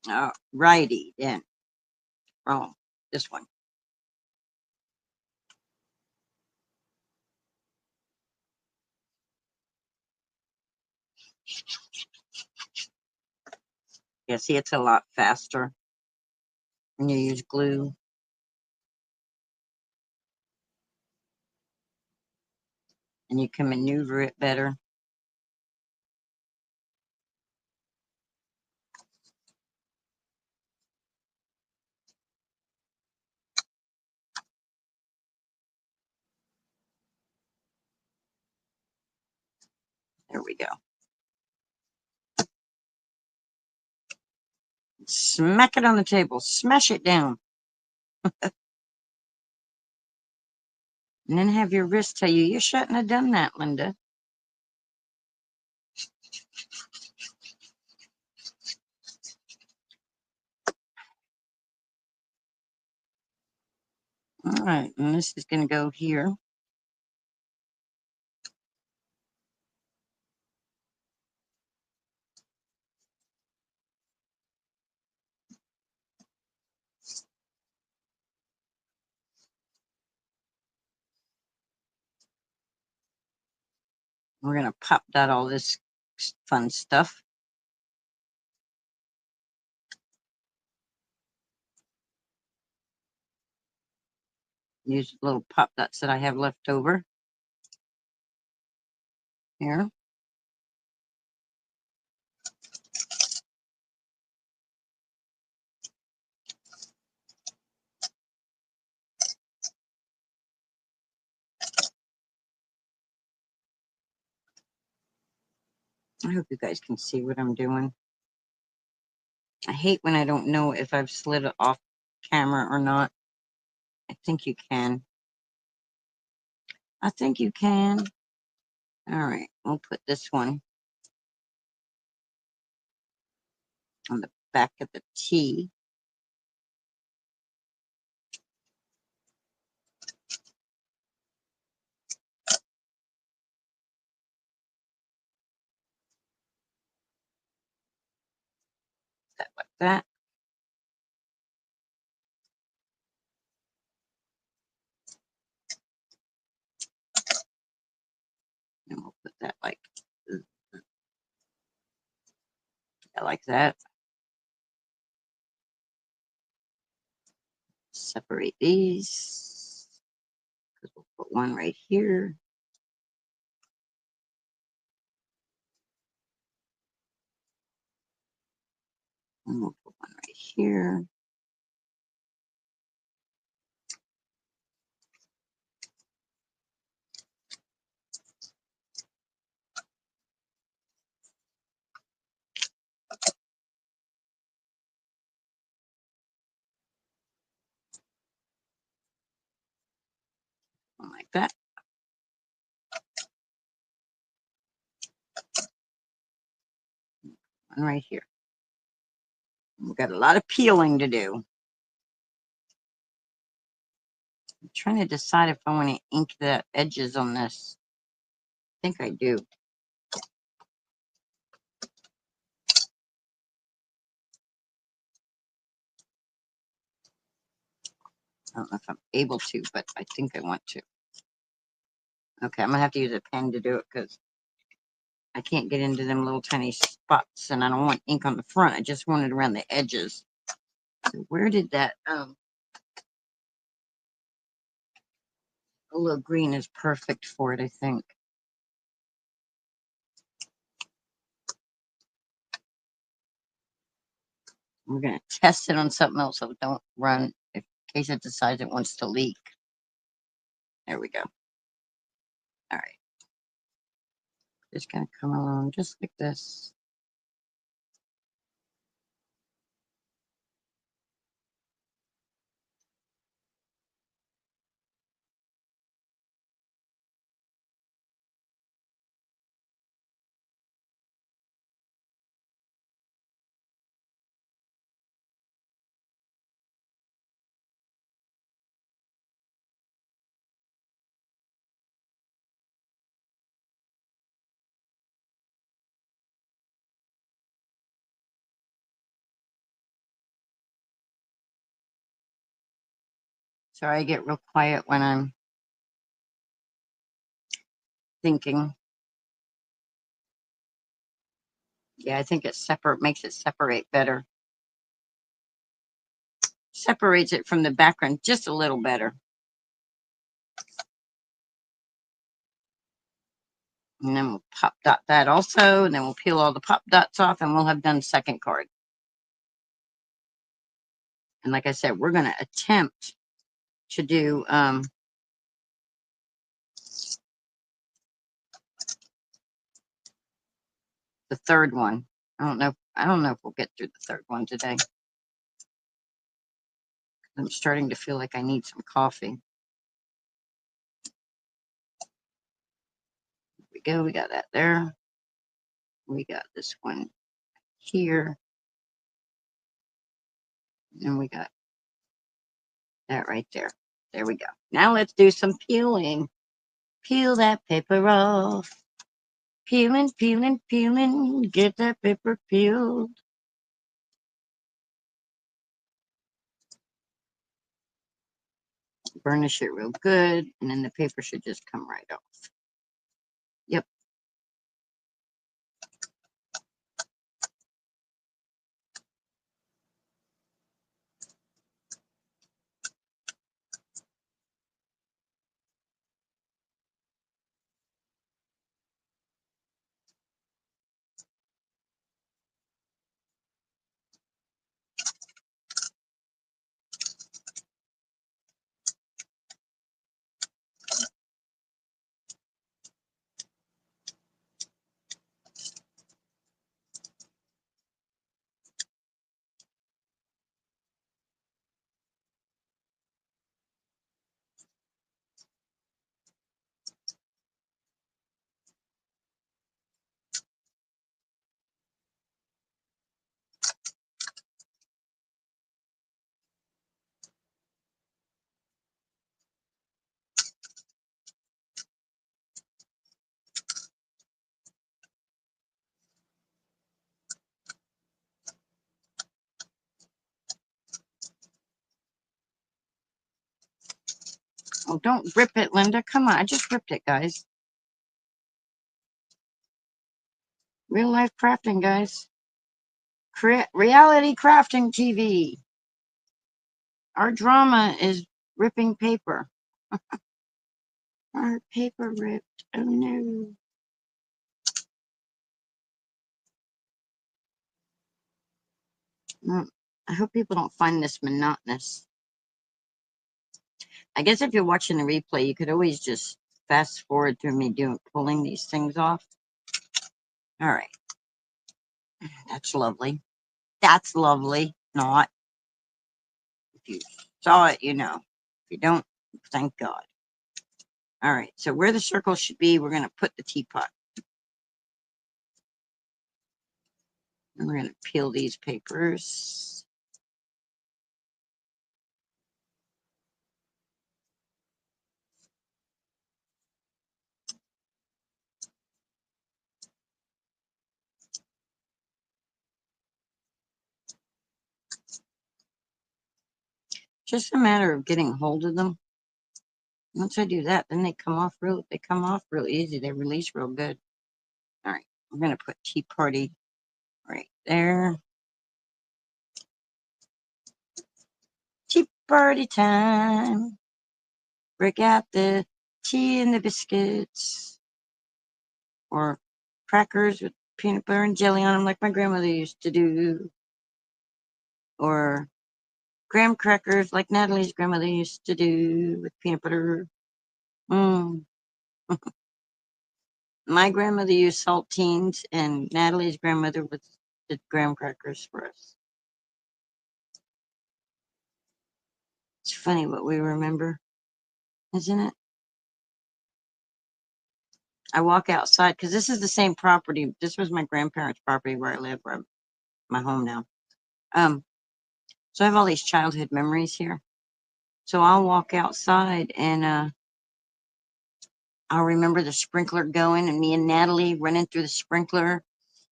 All righty then. Wrong. This one. Yeah, see, it's a lot faster when you use glue. And you can maneuver it better. There we go. Smack it on the table. Smash it down. And then have your wrist tell you, you shouldn't have done that, Linda. All right, and this is going to go here. We're going to pop dot all this fun stuff. Use little pop dots that I have left over here. I hope you guys can see what I'm doing. I hate when I don't know if I've slid it off camera or not. I think you can. I think you can. All right, we'll put this one on the back of the T. That like that. And we'll put that like that. Separate these because we'll put one right here. And we'll put one right here. One like that. One right here. We've got a lot of peeling to do. I'm trying to decide if I want to ink the edges on this. I think I do. I don't know if I'm able to, but I think I want to. Okay, I'm gonna have to use a pen to do it because I can't get into them little tiny spots, and I don't want ink on the front. I just want it around the edges. So where did that a little green is perfect for it, I think. We're gonna test it on something else so it don't run in case it decides it wants to leak. There we go. All right. Just gonna come along just like this. Sorry, I get real quiet when I'm thinking. Yeah, I think it makes it separate better. Separates it from the background just a little better. And then we'll pop dot that also, and then we'll peel all the pop dots off, and we'll have done second card. And like I said, we're going to attempt to do the third one. I don't know. I don't know if we'll get through the third one today. I'm starting to feel like I need some coffee. Here we go. We got that there. We got this one here. And we got that right there. There we go. Now let's do some peeling. Peel that paper off. Peeling, peeling, peeling. Get that paper peeled. Burnish it real good, and then the paper should just come right off. Yep. Oh, don't rip it, Linda. Come on. I just ripped it, guys. Real life crafting, guys. Reality crafting TV. Our drama is ripping paper. Our paper ripped. Oh no. I hope people don't find this monotonous. I guess if you're watching the replay, you could always just fast forward through me pulling these things off. All right. That's lovely. That's lovely. Not. If you saw it, you know. If you don't, thank God. All right. So where the circle should be, we're going to put the teapot. And we're going to peel these papers. Just a matter of getting hold of them. Once I do that, then they come off real easy. They release real good. All right. We're going to put Tea Party right there. Tea party time. Break out the tea and the biscuits. Or crackers with peanut butter and jelly on them like my grandmother used to do. Or graham crackers like Natalie's grandmother used to do with peanut butter. Mm. My grandmother used saltines, and Natalie's grandmother did graham crackers for us. It's funny what we remember, isn't it? I walk outside because this is the same property. This was my grandparents' property where I live, where my home now. Um, so I have all these childhood memories here. So I'll walk outside and I'll remember the sprinkler going and me and Natalie running through the sprinkler.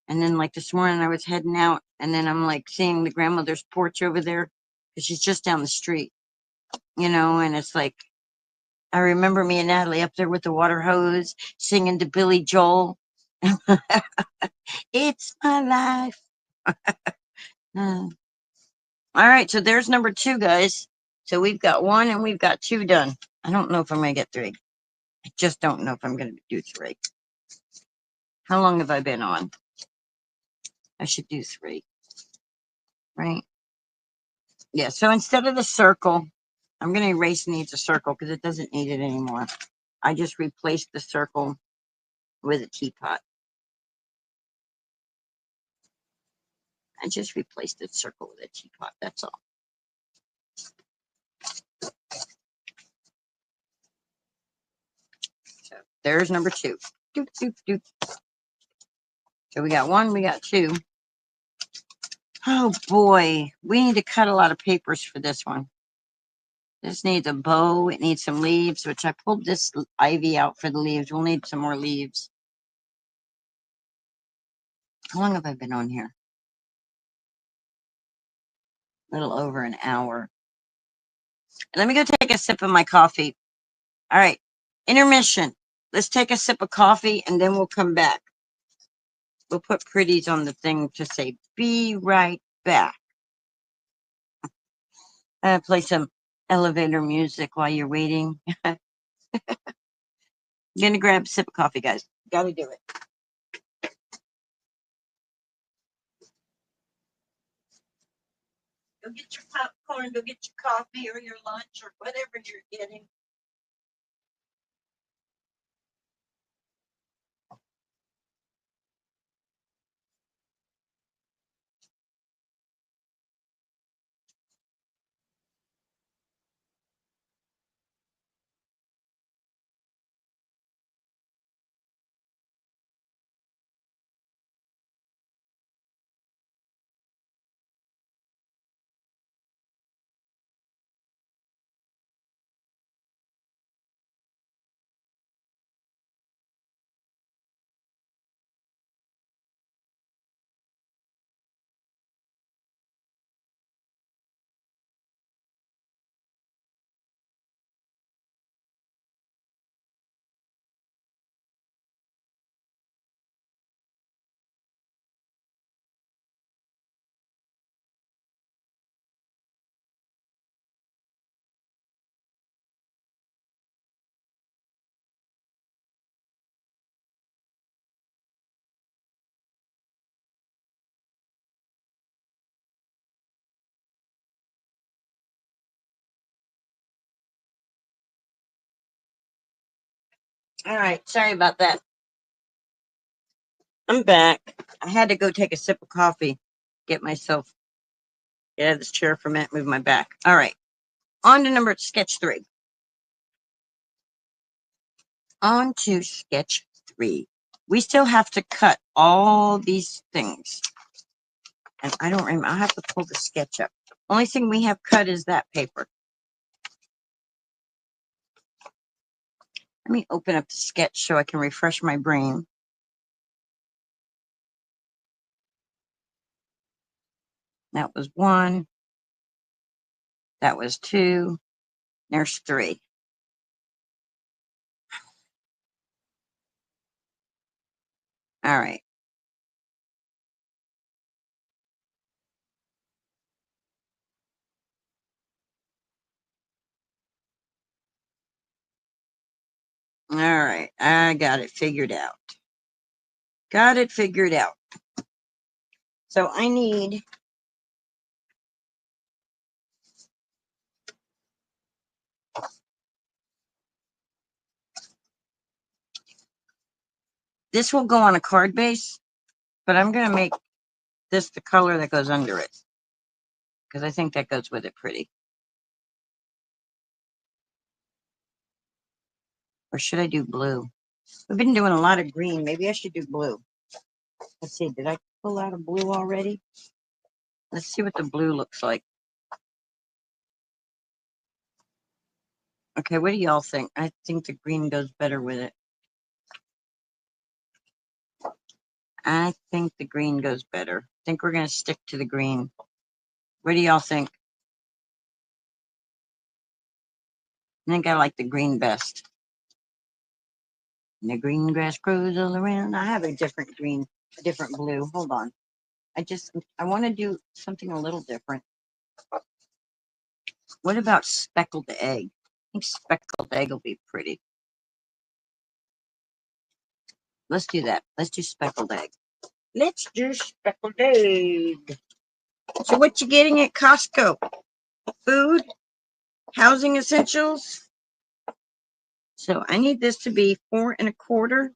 And then like this morning I was heading out and then I'm like seeing the grandmother's porch over there because she's just down the street, and it's like I remember me and Natalie up there with the water hose singing to Billy Joel. It's my life. Uh, all right, so there's number 2, guys. So we've got 1 and we've got 2 done. I don't know if I'm going to get 3. I just don't know if I'm going to do 3. How long have I been on? I should do 3, right? Yeah, so instead of the circle, I'm going to erase needs a circle because it doesn't need it anymore. I just replaced the circle with a teapot. I just replaced the circle with a teapot. That's all. So there's number 2. Doop, doop, doop. So we got 1, we got 2. Oh boy, we need to cut a lot of papers for this one. This needs a bow. It needs some leaves, which I pulled this ivy out for the leaves. We'll need some more leaves. How long have I been on here? A little over an hour. Let me go take a sip of my coffee. All right, intermission. Let's take a sip of coffee and then we'll come back. We'll put pretties on the thing to say, be right back. Play some elevator music while you're waiting. I'm going to grab a sip of coffee, guys. Got to do it. Go get your popcorn, go get your coffee or your lunch or whatever you're getting. All right, sorry about that. I'm back. I had to go take a sip of coffee, get myself out of this chair for a minute, move my back. All right, on to sketch 3. On to sketch 3. We still have to cut all these things. And I don't remember, I'll have to pull the sketch up. Only thing we have cut is that paper. Let me open up the sketch so I can refresh my brain. That was 1. That was 2. There's 3. All right. All right. I got it figured out. Got it figured out. So I need This will go on a card base, but I'm going to make this the color that goes under it because I think that goes with it pretty. Or should I do blue? We've been doing a lot of green. Maybe I should do blue. Let's see. Did I pull out a blue already? Let's see what the blue looks like. Okay, what do y'all think? I think the green goes better with it. I think the green goes better. I think we're going to stick to the green. What do y'all think? I think I like the green best. And the green grass grows all around. I have a different green, a different blue. Hold on. I want to do something a little different. What about speckled egg? I think speckled egg will be pretty. Let's do that. Let's do speckled egg. Let's do speckled egg. So what you getting at Costco? Food, housing essentials. So I need this to be 4 1/4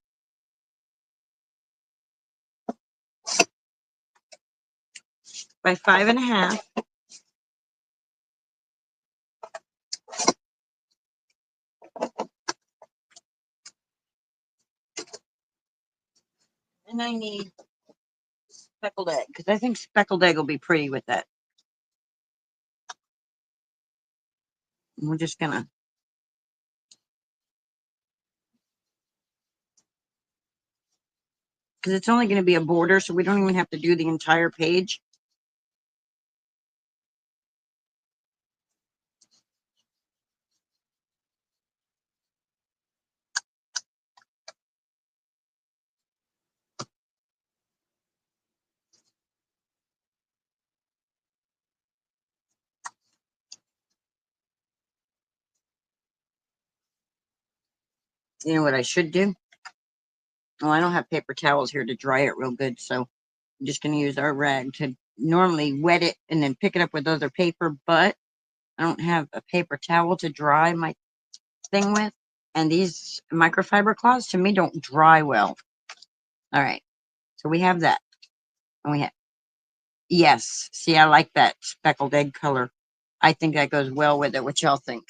by 5 1/2. And I need speckled egg because I think speckled egg will be pretty with that. And we're just gonna because it's only going to be a border, so we don't even have to do the entire page. You know what I should do? Well, I don't have paper towels here to dry it real good, so I'm just going to use our rag to normally wet it and then pick it up with other paper, but I don't have a paper towel to dry my thing with. And these microfiber cloths to me don't dry well. All right. So we have that. And we have, yes. See, I like that speckled egg color. I think that goes well with it. What y'all think?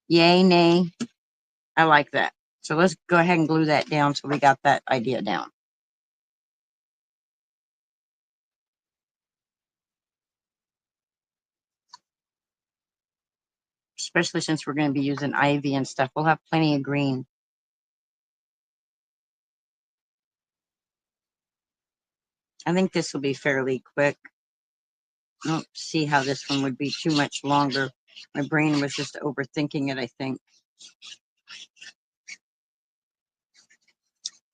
Yay, nay. I like that. So let's go ahead and glue that down so we got that idea down. Especially since we're going to be using ivy and stuff. We'll have plenty of green. I think this will be fairly quick. I don't see how this one would be too much longer. My brain was just overthinking it, I think.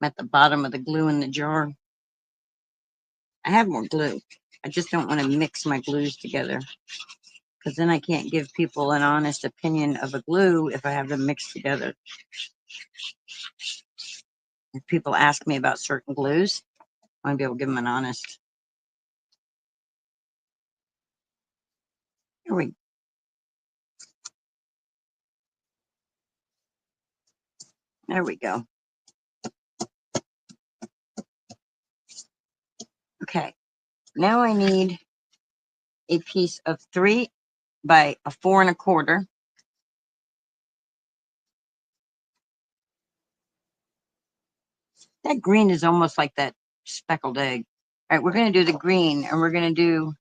I'm at the bottom of the glue in the jar. I have more glue. I just don't want to mix my glues together because then I can't give people an honest opinion of a glue if I have them mixed together. If people ask me about certain glues, I want to be able to give them an honest. There we go. Okay, now I need a piece of 3 by a 4 1/4. That green is almost like that speckled egg. All right, we're going to do the green, and we're going to do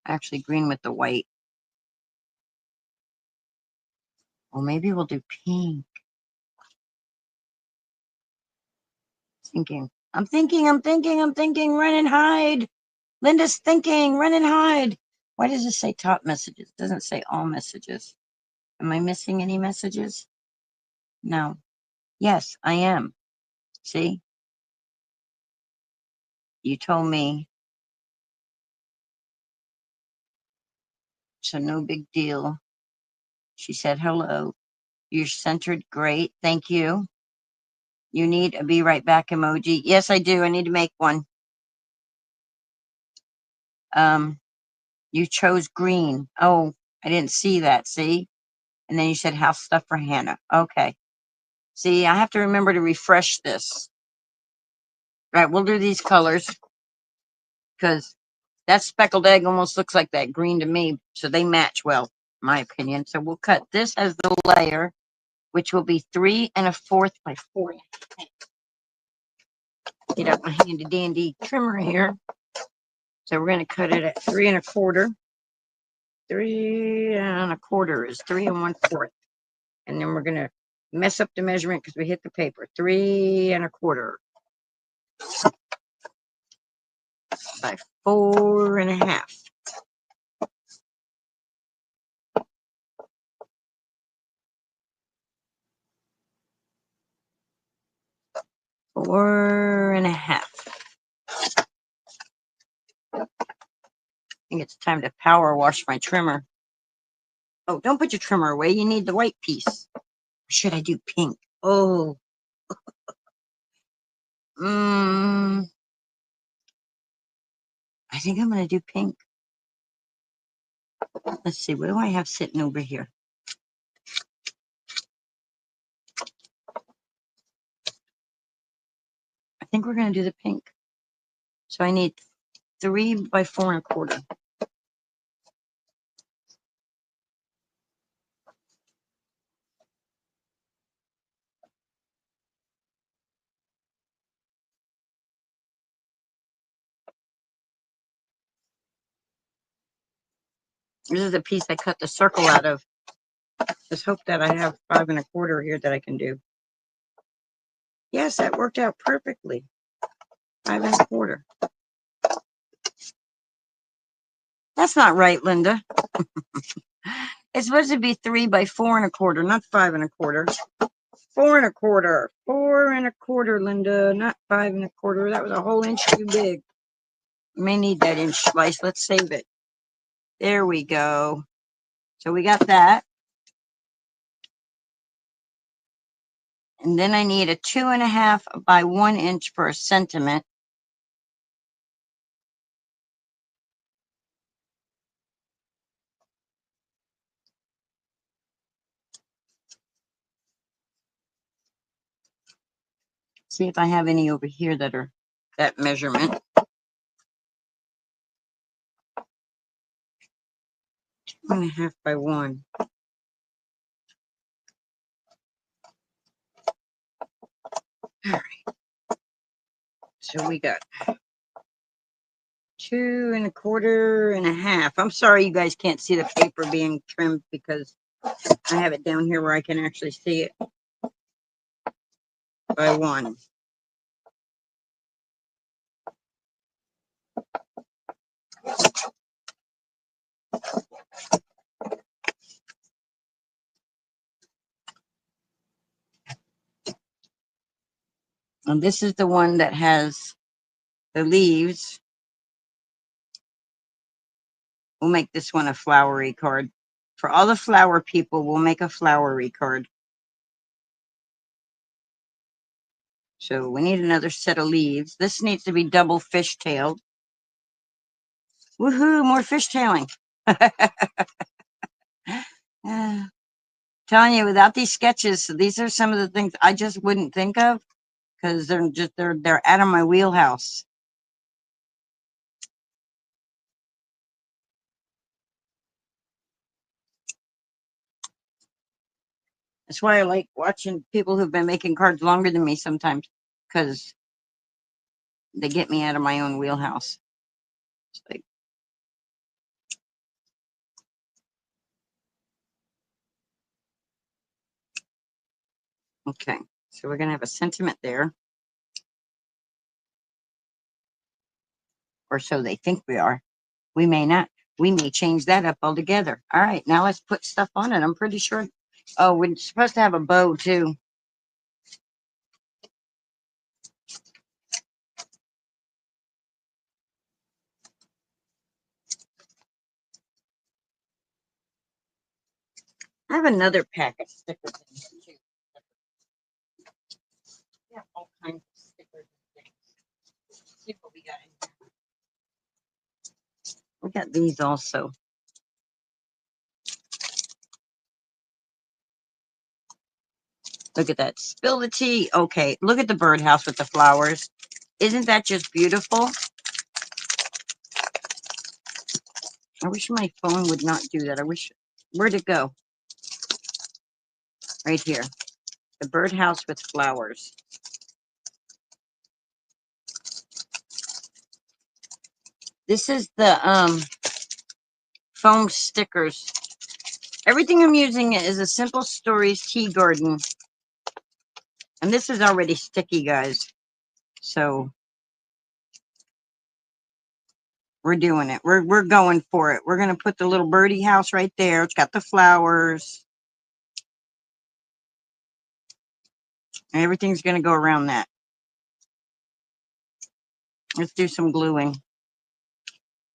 actually green with the white. Well, maybe we'll do pink. I'm thinking, run and hide. Linda's thinking, run and hide. Why does it say top messages? It doesn't say all messages. Am I missing any messages? No. Yes, I am. See? You told me. So no big deal. She said hello. You're centered. Great. Thank you. You need a be right back emoji. Yes, I do. I need to make one. You chose green. Oh, I didn't see that, see? And then you said house stuff for Hannah. Okay. See, I have to remember to refresh this. Right, we'll do these colors because that speckled egg almost looks like that green to me, so they match well, in my opinion. So we'll cut this as the layer, which will be 3 1/4 by 4. Get out my handy dandy trimmer here. So we're going to cut it at 3 1/4. 3 1/4 is 3 1/4. And then we're going to mess up the measurement because we hit the paper. 3 1/4 by 4 1/2. 4 1/2. I think it's time to power wash my trimmer. Oh, don't put your trimmer away. You need the white piece. Or should I do pink? Oh, I think I'm going to do pink. Let's see. What do I have sitting over here? I think we're going to do the pink. So I need 3 by 4 1/4. This is the piece I cut the circle out of. Just hope that I have 5 1/4 here that I can do. Yes, that worked out perfectly. 5 1/4. That's not right, Linda. It's supposed to be 3 by 4 1/4, not 5 1/4. 4 1/4. 4 1/4, Linda, not 5 1/4. That was a whole inch too big. May need that inch slice. Let's save it. There we go. So we got that. And then I need a 2 1/2 by 1 inch for a sentiment. See if I have any over here that are that measurement. 2 1/2 by 1. All right. So we got 2 1/4 1/2. I'm sorry you guys can't see the paper being trimmed because I have it down here where I can actually see it. By 1. And this is the one that has the leaves. We'll make this one a flowery card. For all the flower people, we'll make a flowery card. So we need another set of leaves. This needs to be double fishtailed. Woohoo, more fishtailing. Telling you, without these sketches, these are some of the things I just wouldn't think of because they're out of my wheelhouse. That's why I like watching people who've been making cards longer than me sometimes because they get me out of my own wheelhouse. It's like, okay, so we're going to have a sentiment there. Or so they think we are. We may not. We may change that up altogether. All right, now let's put stuff on it. I'm pretty sure. Oh, we're supposed to have a bow too. I have another pack of stickers in here too. Yeah, all kinds of stickers and things. Let's see what we got in here. We got these also. Look at that. Spill the tea. Okay, look at the birdhouse with the flowers. Isn't that just beautiful? I wish my phone would not do that. I wish, where'd it go? Right here. The birdhouse with flowers. This is the foam stickers. Everything I'm using is a Simple Stories Tea Garden. And this is already sticky, guys. So we're doing it. We're going for it. We're gonna put the little birdie house right there. It's got the flowers. And everything's gonna go around that. Let's do some gluing.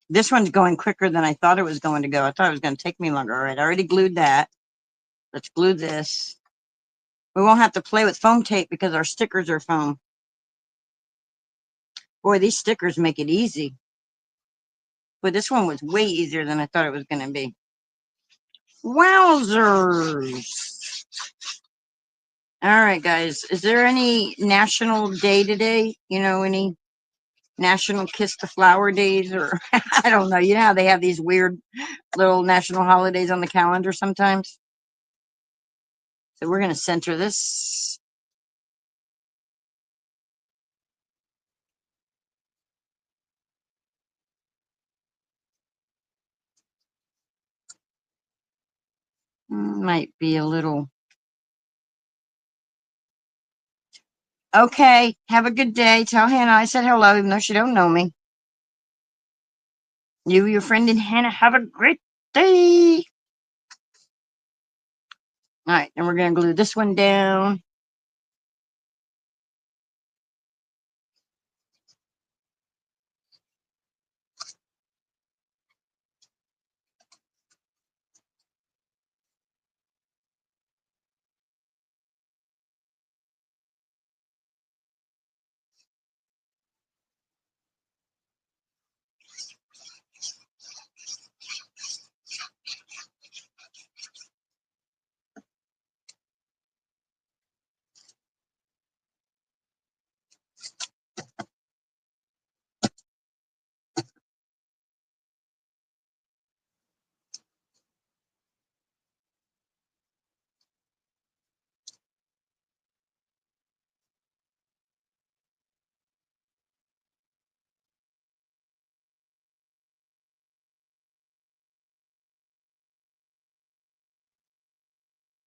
This one's going quicker than I thought it was going to go. I thought it was going to take me longer. All right, I already glued that. Let's glue this. We won't have to play with foam tape because our stickers are foam. Boy, these stickers make it easy. But this one was way easier than I thought it was going to be. Wowzers. All right, guys. Is there any national day today? You know, any national kiss the flower days? Or I don't know. You know how they have these weird little national holidays on the calendar sometimes? So we're going to center this. Might be a little. Okay, have a good day. Tell Hannah I said hello, even though she don't know me. You, your friend, and Hannah have a great day. All right, and we're going to glue this one down.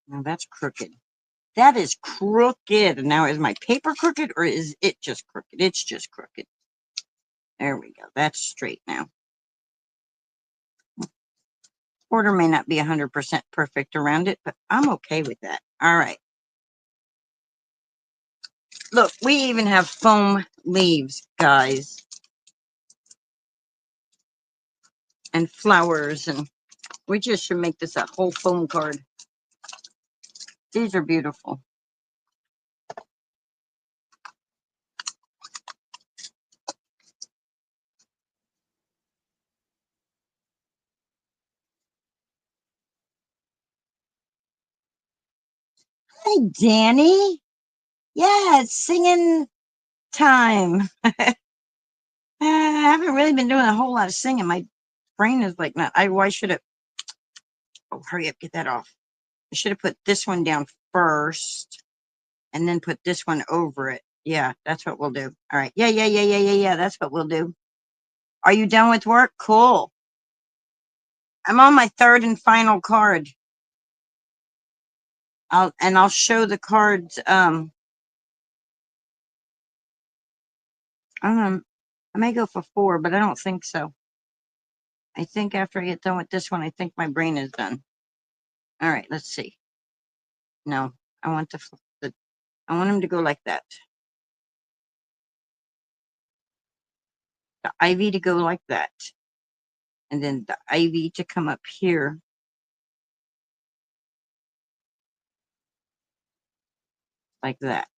Now that's crooked. That is crooked. Now, is my paper crooked or is it just crooked? It's just crooked. There we go. That's straight now. Order may not be 100% perfect around it, but I'm okay with that. All right. Look, we even have foam leaves, guys, and flowers, and we just should make this a whole foam card. These are beautiful. Hi, Danny. Yeah, it's singing time. I haven't really been doing a whole lot of singing. My brain is like not. Why should it? Oh, hurry up, get that off. I should have put this one down first and then put this one over it. Yeah, that's what we'll do. All right. Yeah. That's what we'll do. Are you done with work? Cool. I'm on my third and final card. I'll show the cards. I don't know. I may go for 4, but I don't think so. I think after I get done with this one, I think my brain is done. All right, let's see. No, I want I want them to go like that. The ivy to go like that. And then the ivy to come up here. Like that.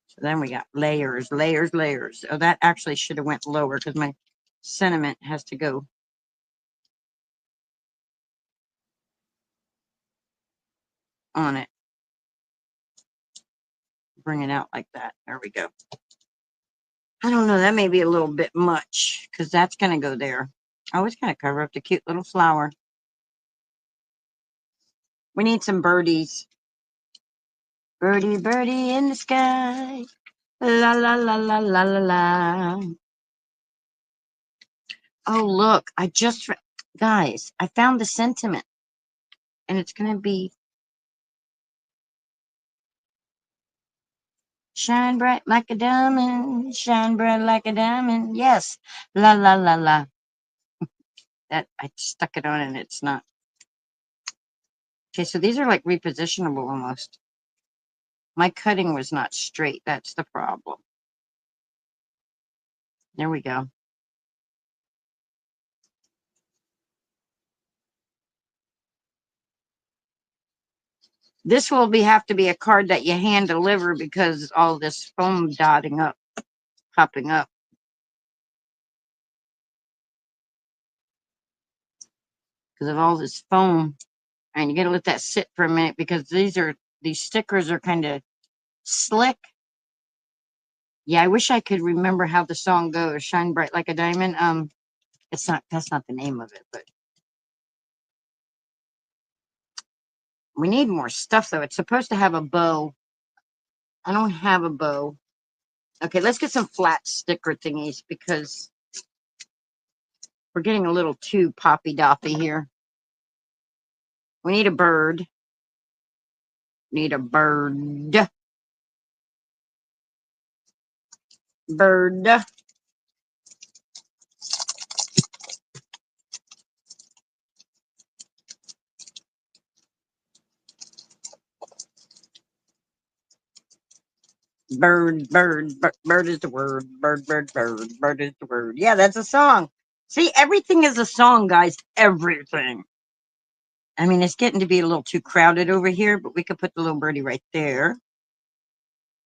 So then we got layers, layers, layers. Oh, that actually should have went lower because my sentiment has to go. on it. Bring it out like that. There we go. I don't know. That may be a little bit much because that's going to go there. I always kind of cover up the cute little flower. We need some birdies. Birdie, birdie in the sky. La, la, la, la, la, la, la. Oh, look. Guys, I found the sentiment. And it's going to be shine bright like a diamond. Shine bright like a diamond. Yes. La, la, la, la. That I stuck it on and it's not. Okay, so these are like repositionable almost. My cutting was not straight. That's the problem. There we go. This will have to be a card that you hand deliver because all this foam dotting up, popping up. Because of all this foam. And you gotta let that sit for a minute because these stickers are kind of slick. Yeah, I wish I could remember how the song goes. Shine bright like a diamond. That's not the name of it, but we need more stuff though. It's supposed to have a bow. I don't have a bow. Okay, let's get some flat sticker thingies because we're getting a little too poppy doppy here. We need a bird. Need a bird. Bird. Bird, bird, bird is the word. Bird, bird, bird, bird is the word. Yeah, that's a song. See, everything is a song, guys. Everything. I mean, it's getting to be a little too crowded over here, but we could put the little birdie right there.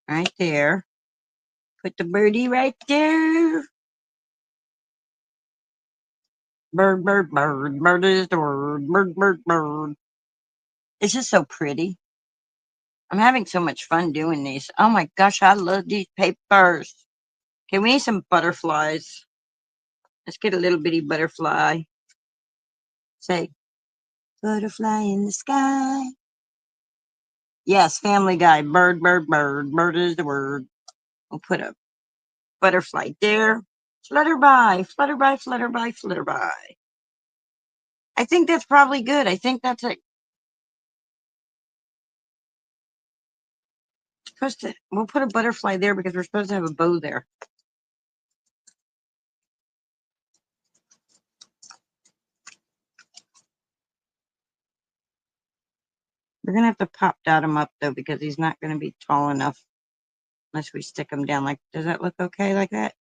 Right there. Put the birdie right there. Bird, bird, bird. Bird is the word. Bird, bird, bird. It's just so pretty. I'm having so much fun doing these. Oh my gosh, I love these papers. Okay, we need some butterflies. Let's get a little bitty butterfly. Say, butterfly in the sky. Yes, Family Guy. Bird, bird, bird. Bird is the word. We'll put a butterfly there. Flutter by, flutter by, flutter by, flutter by. I think that's probably good. I think that's it. We'll put a butterfly there because we're supposed to have a bow there. We're going to have to pop dot him up though because he's not going to be tall enough unless we stick him down. Like, does that look okay like that?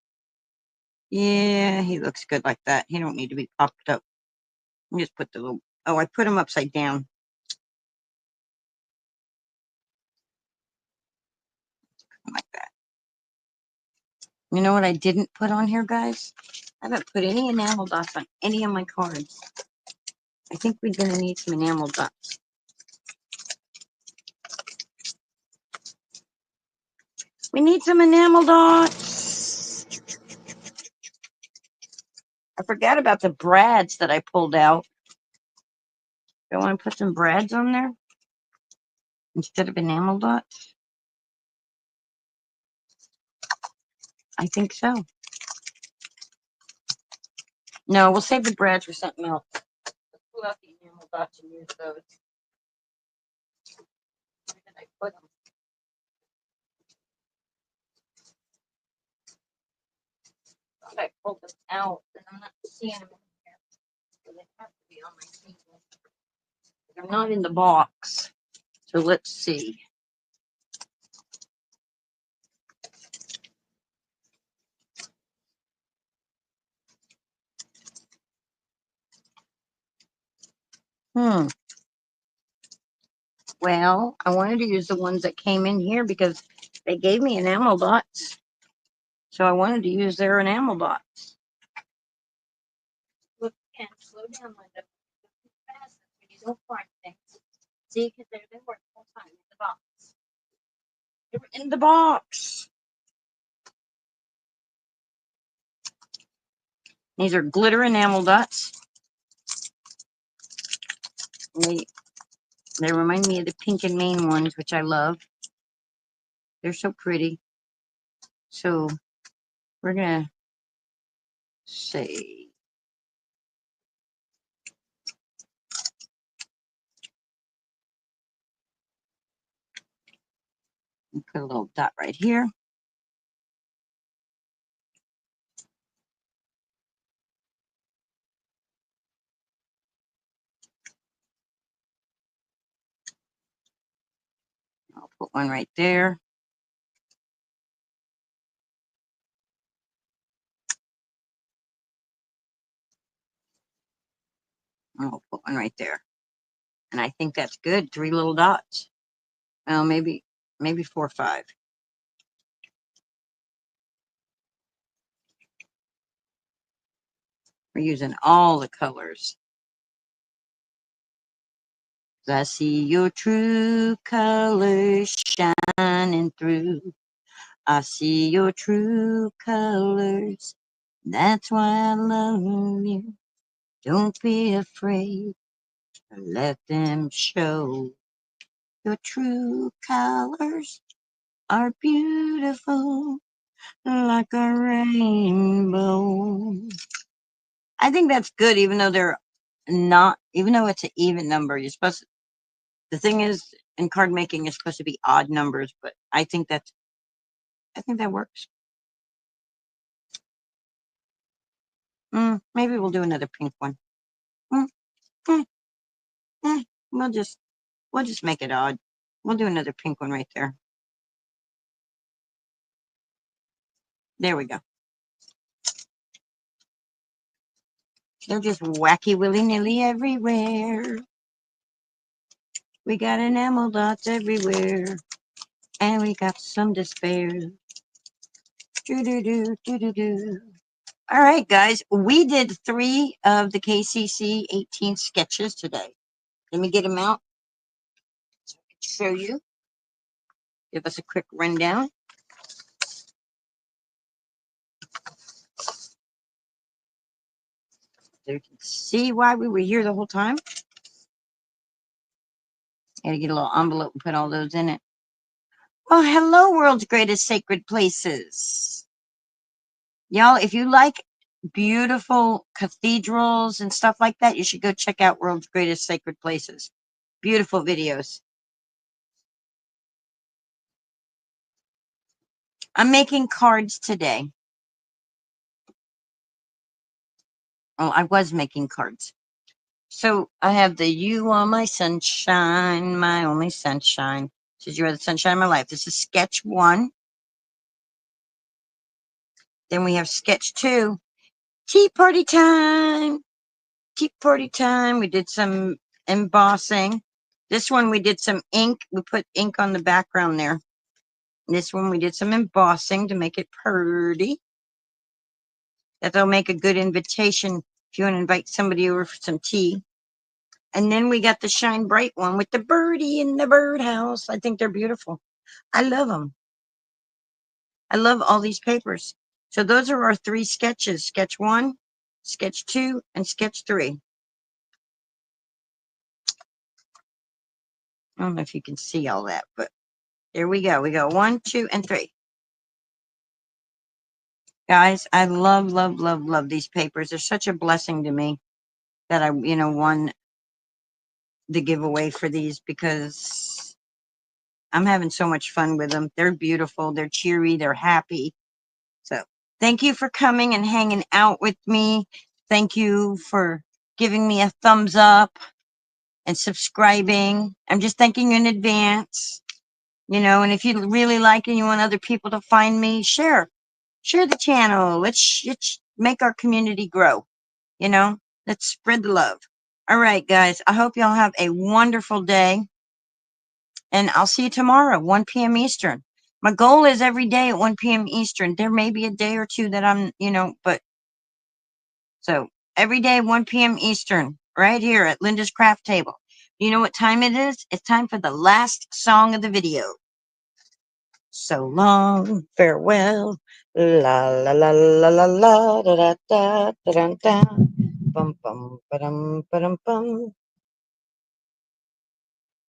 Yeah, he looks good like that. He don't need to be popped up. Let me just put the little, oh, I put him upside down. Like that. You know what I didn't put on here, guys? I haven't put any enamel dots on any of my cards. I think we're going to need some enamel dots. We need some enamel dots. I forgot about the brads that I pulled out. Do I want to put some brads on there instead of enamel dots? I think so. No, we'll save the brads for something else. Let's pull out the enamel dots and use those. Where did I put them? I thought I pulled them out, and I'm not seeing them in here. So they have to be on my table. They're not in the box. So let's see. Well, I wanted to use the ones that came in here because they gave me enamel dots. So I wanted to use their enamel dots. Look, Ken, slow down, Linda. Too fast when you don't find things. See, because they were the whole time in the box. They were in the box. These are glitter enamel dots. They remind me of the pink and Maine ones, which I love. They're so pretty. So we're going to say, put a little dot right here. I'll put one right there. I'll put one right there. And I think that's good. 3 little dots. Well, maybe 4 or 5. We're using all the colors. I see your true colors shining through. I see your true colors. That's why I love you. Don't be afraid. Let them show. Your true colors are beautiful like a rainbow. I think that's good, even though they're not, even though it's an even number. You're supposed to, the thing is, in card making, it's supposed to be odd numbers, but I think that works. Maybe we'll do another pink one. Mm, mm, mm. We'll just make it odd. We'll do another pink one right there. There we go. They're just wacky willy-nilly everywhere. We got enamel dots everywhere. And we got some despair. Do-do-do, All right, guys. We did 3 of the KCC 18 sketches today. Let me get them out so I can show you. Give us a quick rundown. So you can see why we were here the whole time. Had to get a little envelope and put all those in it. Well, hello, world's greatest sacred places. Y'all, if you like beautiful cathedrals and stuff like that, you should go check out World's Greatest Sacred Places. Beautiful videos. I'm making cards today. Oh, I was making cards. So I have the You Are My Sunshine, My Only Sunshine. Says You Are the Sunshine of My Life. This is sketch 1. Then we have sketch 2. Tea party time. Tea party time. We did some embossing. This one we did some ink. We put ink on the background there. This one we did some embossing to make it pretty. That'll make a good invitation if you want to invite somebody over for some tea. And then we got the Shine Bright one with the birdie in the birdhouse. I think they're beautiful. I love them. I love all these papers. So those are our 3 sketches. Sketch 1, sketch 2, and sketch 3. I don't know if you can see all that, but there we go. We go 1, 2, and 3. Guys, I love, love, love, love these papers. They're such a blessing to me that I, won the giveaway for these because I'm having so much fun with them. They're beautiful. They're cheery. They're happy. So thank you for coming and hanging out with me. Thank you for giving me a thumbs up and subscribing. I'm just thanking you in advance. And if you really like and you want other people to find me, share the channel. Let's make our community grow. Let's spread the love. All right, guys. I hope y'all have a wonderful day. And I'll see you tomorrow, 1 p.m. Eastern. My goal is every day at 1 p.m. Eastern. There may be a day or two that I'm, but so every day, 1 p.m. Eastern, right here at Linda's Craft Table. You know what time it is? It's time for the last song of the video. So long, farewell. La la la la la la da da da da da da. Bum bum ba-dum ba-dum bum.